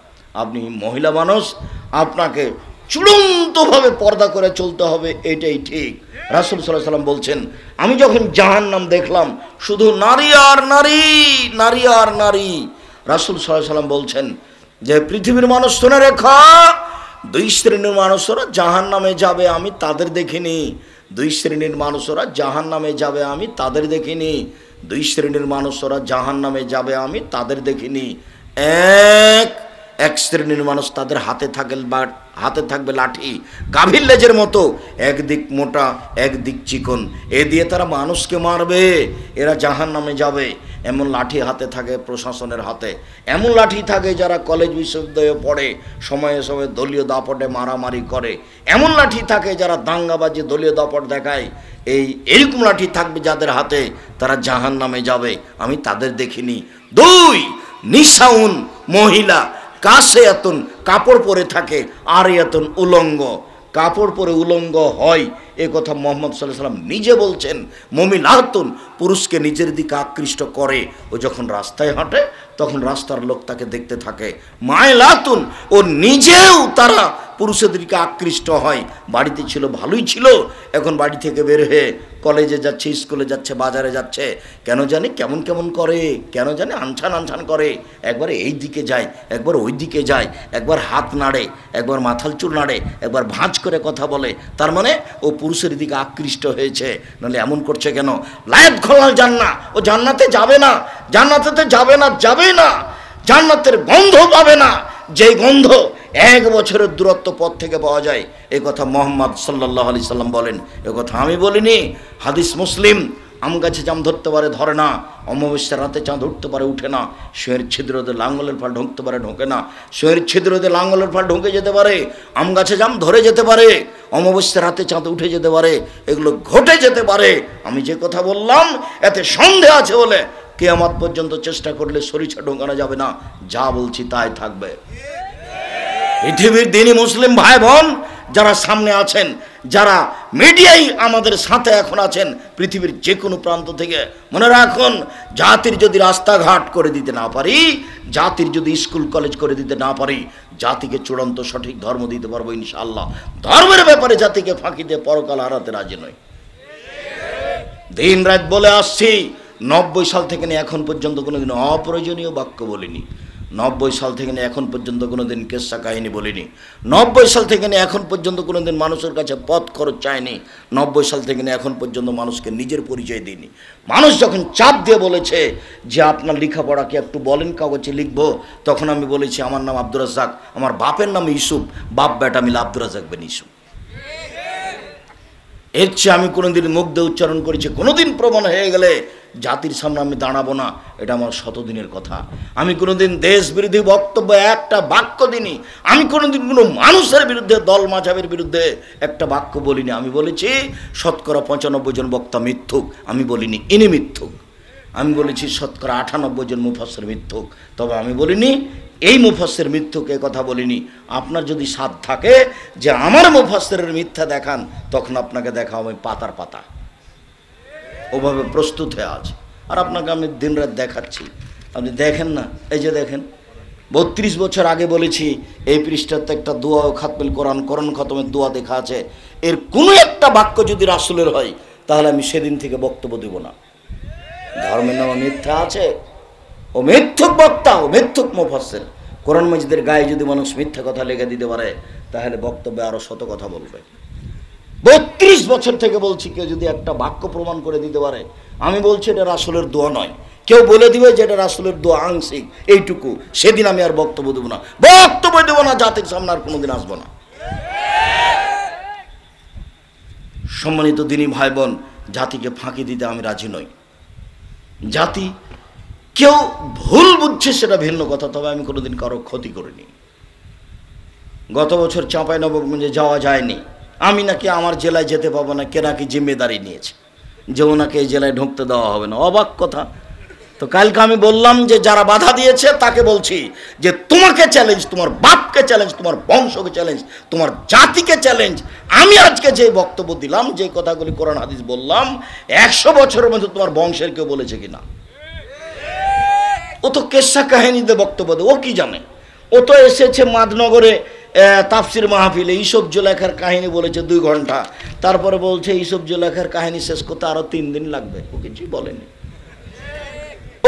S1: আপনি মহিলা মানুষ, আপনাকে চূড়ান্তভাবে পর্দা করে চলতে হবে, এটাই ঠিক। রাসূল সাল্লাল্লাহু আলাইহি ওয়াসাল্লাম বলছেন, আমি যখন জাহান্নাম দেখলাম শুধু নারী আর নারী, নারী আর নারী। রাসূল সাল্লাল্লাহু আলাইহি ওয়াসাল্লাম বলছেন যে পৃথিবীর মানুষ শুনে রেখো, 2 শ্রেণীর মানুষরা জাহান্নামে যাবে, আমি তাদের দেখিনি। 2 শ্রেণীর মানুষরা জাহান্নামে যাবে, আমি তাদের দেখিনি। 2 শ্রেণীর মানুষরা জাহান্নামে যাবে, আমি তাদের দেখিনি। এক শ্রেণীর মানুষ, তাদের হাতে থাকবে লাঠি, গাভীর লেজের মতো, একদিক মোটা একদিক চিকন, এ দিয়ে তারা মানুষকে মারবে, এরা জাহান্নামে যাবে। এমন লাঠি হাতে থাকে প্রশাসনের হাতে, এমন লাঠি থাকে যারা কলেজ বিশ্ববিদ্যালয়ে পড়ে সময়ে সময়ে দলীয় দাপটে মারামারি করে, এমন লাঠি থাকে যারা দাঙ্গাবাজি দলীয় দাপট দেখায়। এরকম লাঠি থাকবে যাদের হাতে, তারা জাহান্নামে যাবে, আমি তাদের দেখিনি। 2 নিসাউন, মহিলা, কাছে এতন কাপড় পরে থাকে, আর এতন উলঙ্গ, কাপড় পরে উলঙ্গ হয়। এ কথা মুহাম্মদ সাল্লাল্লাহু আলাইহি ওয়াসাল্লাম নিজে বলছেন। মুমিনাতুন, পুরুষকে নিজের দিকে আকৃষ্ট করে, ও যখন রাস্তায় হাঁটে তখন রাস্তার লোক তাকে দেখতে থাকে। মায়লাতুন, ও নিজেও তারা পুরুষের দিকে আকৃষ্ট হয়। বাড়িতে ছিল ভালোই ছিল, এখন বাড়ি থেকে বের হয়ে কলেজে যাচ্ছে, স্কুলে যাচ্ছে, বাজারে যাচ্ছে, কেন জানি কেমন কেমন করে, কেন জানি আনছান আনছান করে, একবার এই দিকে যায়, একবার ওই দিকে যায়, একবার হাত নাড়ে, একবার মাথার চুল নাড়ে, একবার ভাঁজ করে কথা বলে। তার মানে ও পুরুষের দিকে আকৃষ্ট হয়েছে। নাহলে এমন করছে কেন? লায়াত খোলাল জান্নাহ, ও জান্নাতে যাবে না, জান্নাতেতে যাবে না, যাবে না, জান্নাতের গন্ধ পাবে না, যেই গন্ধ 1 বছরের দূরত্ব পথ থেকে পাওয়া যায়। এ কথা মুহাম্মদ সাল্লাল্লাহু আলাইহি সাল্লাম বলেন, এ কথা আমি বলিনি। হাদিস মুসলিম। আম গাছে জাম ধরতে পারে, ধরে না। অমাবস্যার রাতে চাঁদ উঠতে পারে, উঠে না। শুয়ের ছিদ্র দিয়ে লাঙ্গলের ফাল ঢুকতে পারে, ঢোকে না। শুয়ের ছিদ্র দিয়ে লাঙ্গলের ফাল ঢুকে যেতে পারে, আম গাছে জাম ধরে যেতে পারে, অমাবস্যার রাতে চাঁদ উঠে যেতে পারে, এগুলো ঘটে যেতে পারে। আমি যে কথা বললাম এতে সন্দেহ আছে বলে কিয়ামত পর্যন্ত চেষ্টা করলে সরিষা ঢোকানো যাবে না, যা বলছি তাই থাকবে। পৃথিবীর দিনী মুসলিম ভাই বোন যারা সামনে আছেন, যারা মিডিয়ায় আমাদের সাথে এখন আছেন, পৃথিবীর যে কোনো প্রান্ত থেকে, মনে রাখুন, জাতির যদি রাস্তাঘাট করে দিতে না পারি, জাতির যদি স্কুল কলেজ করে দিতে না পারি, জাতিকে চূড়ান্ত সঠিক ধর্ম দিতে পারবো ইনশাআল্লাহ। ধর্মের ব্যাপারে জাতিকে ফাঁকি দিয়ে পরকাল হারাতে রাজি নয়। দিন রাত বলে আসছি, 90 সাল থেকে নিয়ে এখন পর্যন্ত কোনোদিন অপ্রয়োজনীয় বাক্য বলিনি। 90 সাল থেকে নিয়ে এখন পর্যন্ত কোনোদিন কেসা কাহিনী বলিনি। 90 সাল থেকে নিয়ে এখন পর্যন্ত কোনোদিন মানুষের কাছে পথ খরচ চায়নি। 90 সাল থেকে নিয়ে এখন পর্যন্ত মানুষকে নিজের পরিচয় দিইনি। মানুষ যখন চাপ দিয়ে বলেছে যে আপনার লেখাপড়া কি একটু বলেন, কাগজে লিখবো, তখন আমি বলেছি আমার নাম আব্দুর রাজ্জাক, আমার বাপের নাম ইউসুফ, বাপ বেটা মিলে আব্দুর রাজ্জাক বিন ইউসুফ। এর চেয়ে আমি কোনোদিন মুখ দিয়ে উচ্চারণ করেছি, কোনোদিন প্রমাণ হয়ে গেলে জাতির সামনে আমি দাঁড়াবো না, এটা আমার শতদিনের কথা। আমি কোনোদিন দেশ বিরোধী বক্তব্য একটা বাক্য দিইনি। আমি কোনোদিন কোনো মানুষের বিরুদ্ধে, দল মাঝাবের বিরুদ্ধে একটা বাক্য বলিনি। আমি বলেছি 95% জন বক্তা মিথ্যুক, আমি বলিনি ইনি মিথ্যুক। আমি বলেছি 98% জন মুফাসসির মিথ্যুক, তবে আমি বলিনি এই মুফাসসির মিথ্যুক, এ কথা বলিনি। আপনার যদি সাধ থাকে যে আমার মুফাসসিরের মিথ্যা দেখান, তখন আপনাকে দেখাও আমি পাতার পাতা, ওভাবে প্রস্তুত হয়ে আছে। আর আপনাকে আমি দিনরাত দেখাচ্ছি, আপনি দেখেন না। এই যে দেখেন, 32 বছর আগে বলেছি এই পৃষ্ঠাতে একটা দোয়া ও খাতমুল কোরআন, কোরআন খতমের দোয়া দেখা আছে। এর কোনো একটা বাক্য যদি রাসূলের হয়, তাহলে আমি সেদিন থেকে বক্তব্য দেব না। ধর্মের নামে মিথ্যা আছে, ও মিথ্যুক বক্তা, ও মিথ্যুক মুফাসসির। কোরআন মাজিদের গায়ে যদি মানুষ মিথ্যা কথা লেগে দিতে পারে, তাহলে বক্তব্যে আরো শত কথা বলবে। 32 বছর থেকে বলছি, কেউ যদি একটা বাক্য প্রমাণ করে দিতে পারে, আমি বলছি এটা রাসূলের দোয়া নয়, কেউ বলে দিবে যে এটা রাসূলের দোয়া আংশিক, এইটুকু, সেদিন আমি আর বক্তব্য দেব না, বক্তব্য দেব না, জাতির সামনে আর কোনোদিন আসবো না। সম্মানিত দিনী ভাই বোন, জাতিকে ফাঁকি দিতে আমি রাজি নই। জাতি কেউ ভুল বুঝছে সেটা ভিন্ন কথা, তবে আমি কোনোদিন কারো ক্ষতি করিনি। গত বছর চাঁপাইনবাবগঞ্জে যাওয়া যায়নি, আমি নাকি আমার জেলায় যেতে পাবো না, কে নাকি জিম্মেদারি নিয়েছে যে ওনাকে এই জেলায় ঢুকতে দেওয়া হবে না। অবাক কথা। তো কালকে আমি বললাম যে যারা বাধা দিয়েছে তাকে বলছি যে তোমাকে চ্যালেঞ্জ, তোমার বাপকে চ্যালেঞ্জ, তোমার বংশকে চ্যালেঞ্জ, তোমার জাতিকে চ্যালেঞ্জ। আমি আজকে যে বক্তব্য দিলাম, যে কথাগুলি কোরআন হাদিস বললাম, 100 বছরের মধ্যে তোমার বংশের কেউ বলেছে কিনা? ও তো কেসা কাহিনীতে বক্তব্য দেয়, ও কি জানে? ও তো এসেছে মাদনগরে তাফসির মাহফিলে, ইউসুফ জুলেখার কাহিনী বলেছে 2 ঘন্টা, তারপরে বলছে ইউসুফ জুলেখার কাহিনী শেষ করতে আরো 3 দিন লাগবে। ও কিছুই বলেনি,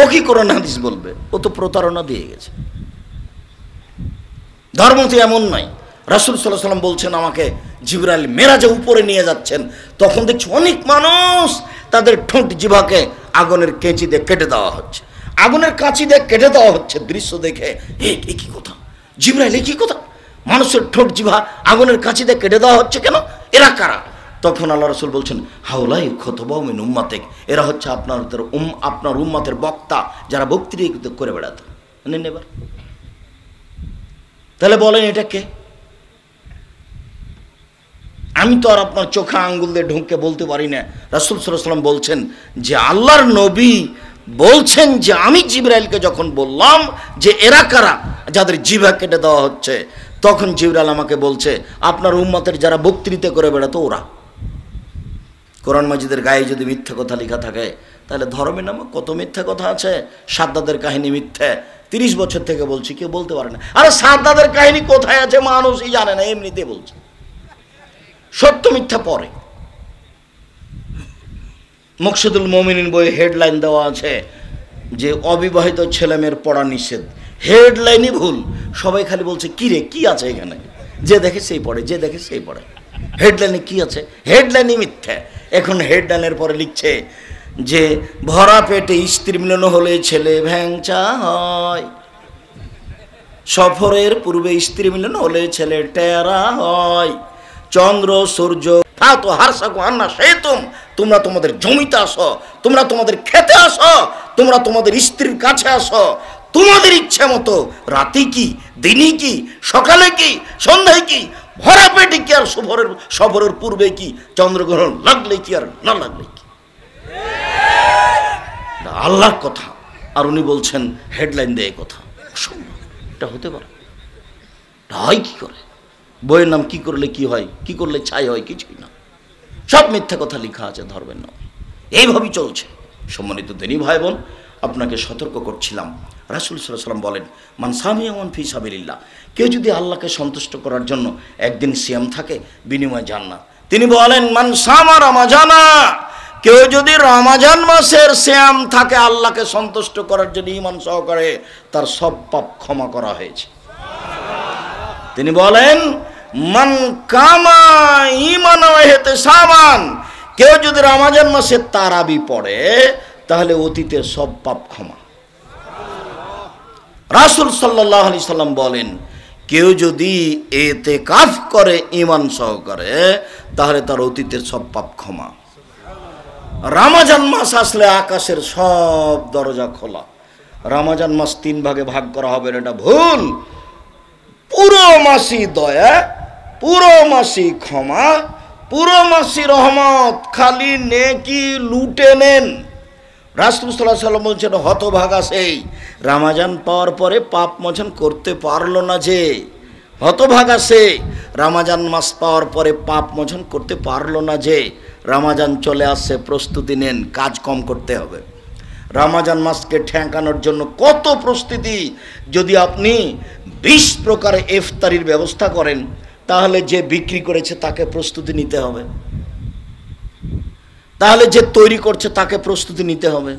S1: ও কি কোরআন হাদিস বলবে? ও তো প্রতারণা দিয়ে গেছে। ধর্ম তো এমন নয়। রাসূল সাল্লাল্লাহু আলাইহি ওয়াসাল্লাম বলছেন আমাকে জিবরাইল মেরাজে উপরে নিয়ে যাচ্ছেন, তখন দেখছি অনেক মানুষ তাদের ঠোঁট জিভাকে আগুনের কেঁচি দিয়ে কেটে দেওয়া হচ্ছে, আগুনের কাঁচি দিয়ে কেটে দেওয়া হচ্ছে। দৃশ্য দেখে এ কি কথা, জিবরাইল এ কি কথা, মানুষের ঠোঁট জিভা আগুনের কাঁচি দিয়ে কেটে দেওয়া হচ্ছে কেন? এরা কারা? তখন আল্লাহ রাসূল বলছেন হাউলাই খুতবাউ মিন উম্মাতিক, এরা হচ্ছে আপনার উম্মতের বক্তা, যারা বক্তৃতা করে বেড়াতো। নেবার তাহলে বলেন এটা কে? আমি তো আর আপনার চোখে আঙ্গুল দিয়ে ঢুকে বলতে পারি না। রাসূল সাল্লাল্লাহু আলাইহি ওয়াসাল্লাম বলছেন যে আল্লাহর নবী বলছেন যে আমি জিবরাইলকে যখন বললাম যে এরা কারা যাদের জিভা কেটে দেওয়া হচ্ছে, তখন জিবরাইল আমাকে বলছে আপনার উম্মতের যারা বক্তৃতা করে বেড়াতো ওরা। কোরআন মাজিদের গায়ে যদি মিথ্যা কথা লেখা থাকে, তাহলে ধর্মের নামে কত মিথ্যা কথা আছে। সাদ্দাদের কাহিনী মিথ্যা, 30 বছর থেকে বলছি, কেউ বলতে পারে না। আরে সাদ্দাদের কাহিনী কোথায় আছে মানুষই জানে না, এমনিতে বলছে। সত্য মিথ্যা পরে। মুকশিদুল মুমিনিন বইয়ে হেডলাইন দেওয়া আছে যে অবিবাহিত ছেলেমেয়ের পড়া নিষেধ। হেডলাইনই ভুল, সবাই খালি বলছে কি রে কি আছে এখানে, যে দেখে সেই পড়ে, যে দেখে সেই পড়ে। হেডলাইনে কি আছে? হেডলাইনই মিথ্যা। এখন হেডলাইনের পরে লিখছে যে ভরা পেটে স্ত্রী মিলন হলে ছেলে ভ্যাংচা হয়, সফরের পূর্বে স্ত্রী মিলন হলে ছেলে টেরা হয়, চন্দ্র সূর্য তো হারসাকু আন্না সেতুম, তোমরা তোমাদের জমিতে আসো, তোমরা তোমাদের খেতে আসো, তোমরা তোমাদের স্ত্রীর কাছে আসো, তোমাদের ইচ্ছা মতো। রাতে কি, দিনই কি, সকালে কি, সন্ধ্যায় কি, ভরা পেটে কি, আর সফরের পূর্বে কি, চন্দ্রগ্রহণ লাগলে কি আর না লাগলে কি। আল্লাহর কথা, আর উনি বলছেন হেডলাইন দেয় কথা। এটা হতে পারে? হয় কি করে? বইয়ের নাম কি করলে কি হয়, কি করলে ছাই হয়, কিছুই না। সব মিথ্যা কথা লেখা আছে ধর্মের নাম। এইভাবেই চলছে। সম্মানিত দিনী ভাই বোন, আপনাকে সতর্ক করছিলাম। রাসূল সাল্লাল্লাহু আলাইহি ওয়াসাল্লাম বলেন মান সামিয়ামান ফি সাবিলিল্লাহ, কেউ যদি আল্লাহকে সন্তুষ্ট করার জন্য একদিন সিয়াম থাকে, বিনিময় জান্নাত। তিনি বলেন মান সামা রমাজানা, কেউ যদি রমজান মাসের সিয়াম থাকে আল্লাহকে সন্তুষ্ট করার জন্য ঈমান সহকারে, তার সব পাপ ক্ষমা করা হয়েছে। তিনি বলেন মান কামা ঈমান ওয়া ইহতিসাবান, কেউ যদি রমজান মাসে তারাবি পড়ে তাহলে অতীতের সব পাপ ক্ষমা। রাসূল সাল্লাল্লাহু আলাইহি সাল্লাম বলেন কেউ যদি ইতিকাফ করে ঈমান সহকারে তাহলে তার অতীতের সব পাপ ক্ষমা। রমজান মাস আসলে আকাশের সব দরজা খোলা। রমজান মাস 3 ভাগে ভাগ করা হবে, এটা ভুল। পুরো মাসই দয়া, পুরো মাসই ক্ষমা, পুরো মাসই রহমত, খালি নেকি লুটে নেন। রাসূল সাল্লাল্লাহু আলাইহি ওয়াসাল্লাম বলছেন হতভাগা সেই রমজান পাওয়ার পরে পাপ মোচন করতে পারলো না যে, হতভাগা সে রমজান মাস পাওয়ার পরে পাপ মোচন করতে পারলো না যে। রমজান চলে আসছে, প্রস্তুতি নেন, কাজ কম করতে হবে। রমজান মাসকে ঠেকানোর জন্য কত প্রস্তুতি। যদি আপনি 20 প্রকারের ইফতারির ব্যবস্থা করেন তাহলে যে বিক্রি করেছে তাকে প্রস্তুতি নিতে হবে, তাহলে যে তৈরি করছে তাকে প্রস্তুতি নিতে হবে।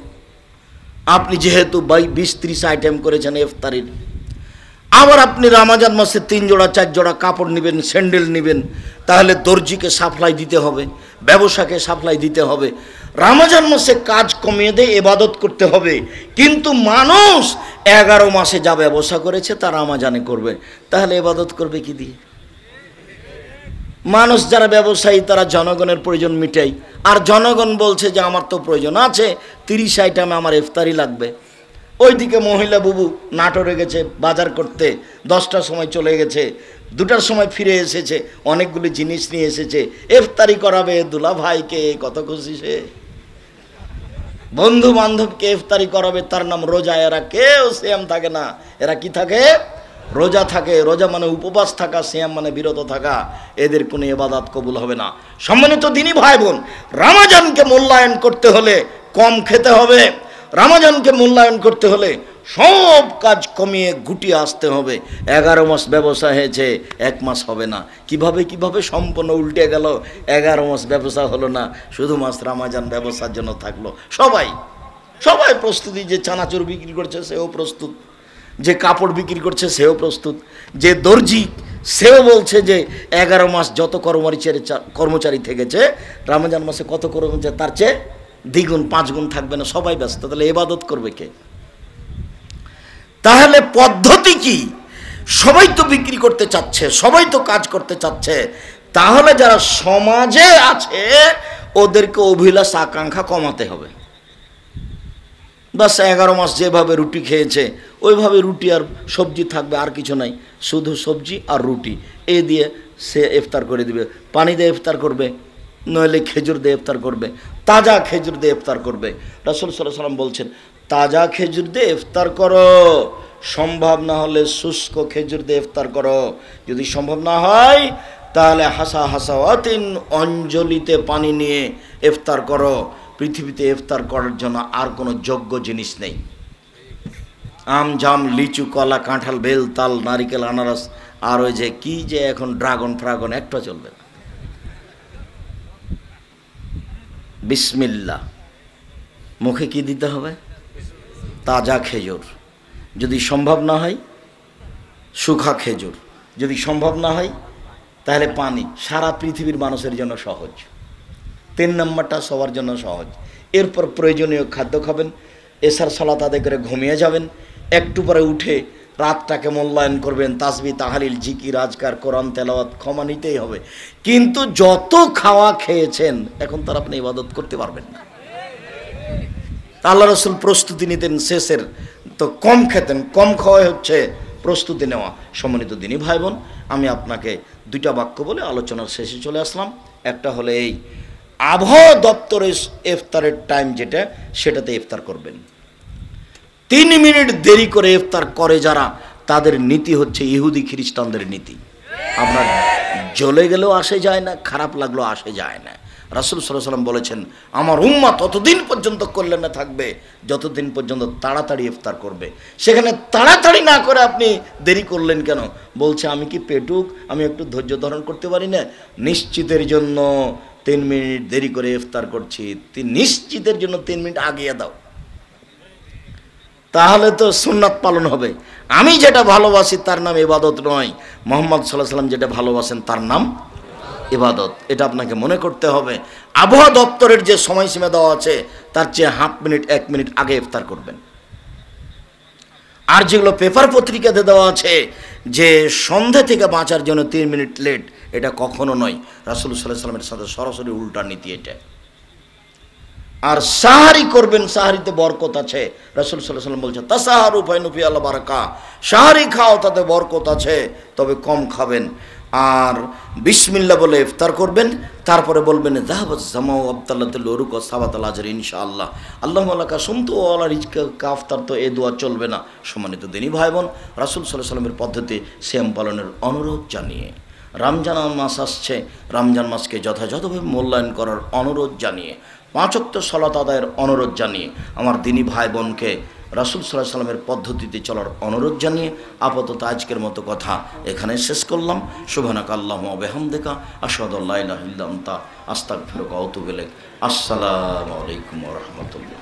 S1: আপনি যেহেতু 20-30 আইটেম করেছেন ইফতারির, আবার আপনি রমজান মাসে 3 জোড়া 4 জোড়া কাপড় নেবেন, স্যান্ডেল নেবেন, তাহলে দর্জিকে সাপ্লাই দিতে হবে, ব্যবসাকে সাপ্লাই দিতে হবে। রমজান মাসে কাজ কমিয়ে দিয়ে ইবাদত করতে হবে। কিন্তু মানুষ 11 মাসে যা ব্যবসা করেছে তা রমজানে করবে, তাহলে ইবাদত করবে কি দিয়ে? মানুষ যারা ব্যবসায়ী তারা জনগণের প্রয়োজন মিটাই, আর জনগণ বলছে যে আমার তো প্রয়োজন আছে, 30 আইটেমে আমার ইফতারি লাগবে। ওইদিকে মহিলা বুবু নাটোরে গেছে বাজার করতে, 10টার সময় চলে গেছে, 2টার সময় ফিরে এসেছে, অনেকগুলি জিনিস নিয়ে এসেছে, ইফতারি করাবে দুলা ভাইকে, কত খুশি সে। বন্ধু বান্ধবকে ইফতারি করাবে, তার নাম রোজা। এরা কেউ সিয়াম থাকে না, এরা কি থাকে? রোজা থাকে। রোজা মানে উপবাস থাকা, সিয়াম মানে বিরত থাকা। এদের কোনো ইবাদত কবুল হবে না। সম্মানিত দিনী ভাই বোন, রমজানকে মূল্যায়ন করতে হলে কম খেতে হবে। রমজানকে মূল্যায়ন করতে হলে সব কাজ কমিয়ে গুটিয়ে আসতে হবে। 11 মাস ব্যবসা হয়েছে, 1 মাস হবে না। কিভাবে সম্পূর্ণ উল্টে গেল। 11 মাস ব্যবসা হলো না, শুধু মাস রমজান ব্যবসার জন্য থাকলো। সবাই প্রস্তুতি, যে চানাচুর বিক্রি করছে সেও প্রস্তুত, যে কাপড় বিক্রি করছে সেও প্রস্তুত, যে দর্জি সেও বলছে যে 11 মাস যত কর্মচারী থেকেছে রমজান মাসে কত কর্মচারী তার চেয়ে দ্বিগুণ 5 গুণ থাকবে না। সবাই ব্যস্ত, তাহলে ইবাদত করবে কে? তাহলে পদ্ধতি কি? সবাই তো বিক্রি করতে চাচ্ছে, সবাই তো কাজ করতে চাচ্ছে, তাহলে যারা সমাজে আছে ওদেরকে অভিলাষ আকাঙ্ক্ষা কমাতে হবে। বাস 11 মাস যেভাবে রুটি খেয়েছে ওইভাবে রুটি আর সবজি থাকবে, আর কিছু নাই, শুধু সবজি আর রুটি, এই দিয়ে সে ইফতার করে দিবে। পানি দিয়ে ইফতার করবে, নইলে খেজুর দিয়ে ইফতার করবে, তাজা খেজুর দিয়ে ইফতার করবে। রাসূল সাল্লাল্লাহু আলাইহি ওয়াসাল্লাম বলছেন তাজা খেজুর দিয়ে ইফতার করো, সম্ভব না হলে শুষ্ক খেজুর দিয়ে ইফতার করো। যদি সম্ভব না হয় তাহলে হাসাওয়াতিন অঞ্জলিতে পানি নিয়ে ইফতার করো। পৃথিবীতে ইফতার করার জন্য আর কোনো যোগ্য জিনিস নেই। আম জাম লিচু কলা কাঁঠাল বেল তাল নারিকেল আনারস আর ওই যে কি যে এখন ড্রাগন ফ্রাগন একটা চলবে না। বিসমিল্লাহ, মুখে কি দিতে হবে? তাজা খেজুর। যদি সম্ভব না হয় শুখা খেজুর, যদি সম্ভব না হয় তাহলে পানি। সারা পৃথিবীর মানুষের জন্য সহজ। 3 নম্বরটা সবার জন্য সহজ। এরপর প্রয়োজনীয় খাদ্য খাবেন, এশার সালাত আদায় করে ঘুমিয়ে যাবেন, একটু পরে উঠে রাতটাকে মূল্যায়ন করবেন, তাসবিহ তাহলিল জিকির আজকার কোরআন তেলাওয়াত, ক্ষমা নিতেই হবে। কিন্তু যত খাওয়া খেয়েছেন এখন তার আপনি ইবাদত করতে পারবেন না। আল্লাহ রাসূল প্রস্তুতি নিতেন শেষের, তো কম খেতেন। কম খাওয়াই হচ্ছে প্রস্তুতি নেওয়া। সম্মানিত দিনী ভাই বোন, আমি আপনাকে 2টা বাক্য বলে আলোচনার শেষে চলে আসলাম। একটা হলো এই আবহাওয়া দপ্তরের ইফতারের টাইম যেটা, সেটাতে ইফতার করবেন। 3 মিনিট দেরি করে ইফতার করে যারা, তাদের নীতি হচ্ছে ইহুদি খ্রিস্টানদের নীতি। আপনার জ্বলে গেলেও আসে যায় না, খারাপ লাগলেও আসে যায় না। রাসূল সাল্লাল্লাহু আলাইহি ওয়াসাল্লাম বলেছেন আমার উম্মাহ ততদিন পর্যন্ত কল্যাণে থাকবে যতদিন পর্যন্ত তাড়াতাড়ি ইফতার করবে। সেখানে তাড়াতাড়ি না করে আপনি দেরি করলেন কেন? বলছে আমি কি পেটুক, আমি একটু ধৈর্য ধারণ করতে পারি না? নিশ্চিতের জন্য 3 মিনিট দেরি করে ইফতার করছি, নিশ্চিতের জন্য 3 মিনিট আগিয়ে দাও, তাহলে তো সুন্নাত পালন হবে। আমি যেটা ভালোবাসি তার নাম ইবাদত নয়, মুহাম্মদ সাল্লাল্লাহু আলাইহি ওয়াসাল্লাম যেটা ভালোবাসেন তার নাম ইবাদত। এটা আপনাকে মনে করতে হবে। আবহাওয়া দপ্তরের যে সময়সীমা দেওয়া আছে তার চেয়ে 1/2 মিনিট 1 মিনিট আগে ইফতার করবেন। আর যেগুলো পেপার পত্রিকাতে দেওয়া আছে যে সন্ধ্যা থেকে বাঁচার জন্য 3 মিনিট লেট, এটা কখনো নয়। রাসূল সাল্লাল্লাহু আলাইহি ওয়াসাল্লামের সাথে সরাসরি উল্টা নীতি এটা। আর সাহারি করবেন, সাহারিতে বরকত আছে। রাসূল সাল্লাল্লাহু আলাইহি ওয়াসাল্লাম বলছেন তাসাহারু ফাইনু ফি আল্লাহ বারাকা, সাহারি খাও তাতে বরকত আছে, তবে কম খাবেন। আর বিসমিল্লাহ বলে ইফতার করবেন, তারপরে বলবেন যাহাবাজ জামাউ আবতাল্লাতুল উরুক ওয়া সাবাতাল আজর ইনশাআল্লাহ, আল্লাহুম্মা লাকা সুমতু ওয়া আলা রিজকা কাফতার। তো এই দোয়া চলবে না। সম্মানিত দিনী ভাই বোন, রাসূল সাল্লাল্লাহু আলাইহি ওয়াসাল্লামের পদ্ধতি সিয়াম পালনের অনুরোধ জানিয়ে, রমজান মাস আসছে, রমজান মাসকে যথাযথভাবে মূল্যায়ন করার অনুরোধ জানিয়ে, 5 ওয়াক্ত সালাত আদায়ের অনুরোধ জানিয়ে, আমার দিনী ভাই বোনকে রাসূল সাল্লাল্লাহু আলাইহি ওয়াসাল্লামের পদ্ধতিতে চলার অনুরোধ জানিয়ে আপাতত আজকের মতো কথা এখানে শেষ করলাম। সুবহানাকা আল্লাহুম্মা ওয়া বিহামদিকা আশহাদু আল্লা ইলাহা ইল্লা আনতা আস্তাগফিরুকা ওয়া আতুবু ইলাইক। আসসালামু আলাইকুম ওয়া রাহমাতুল্লাহ।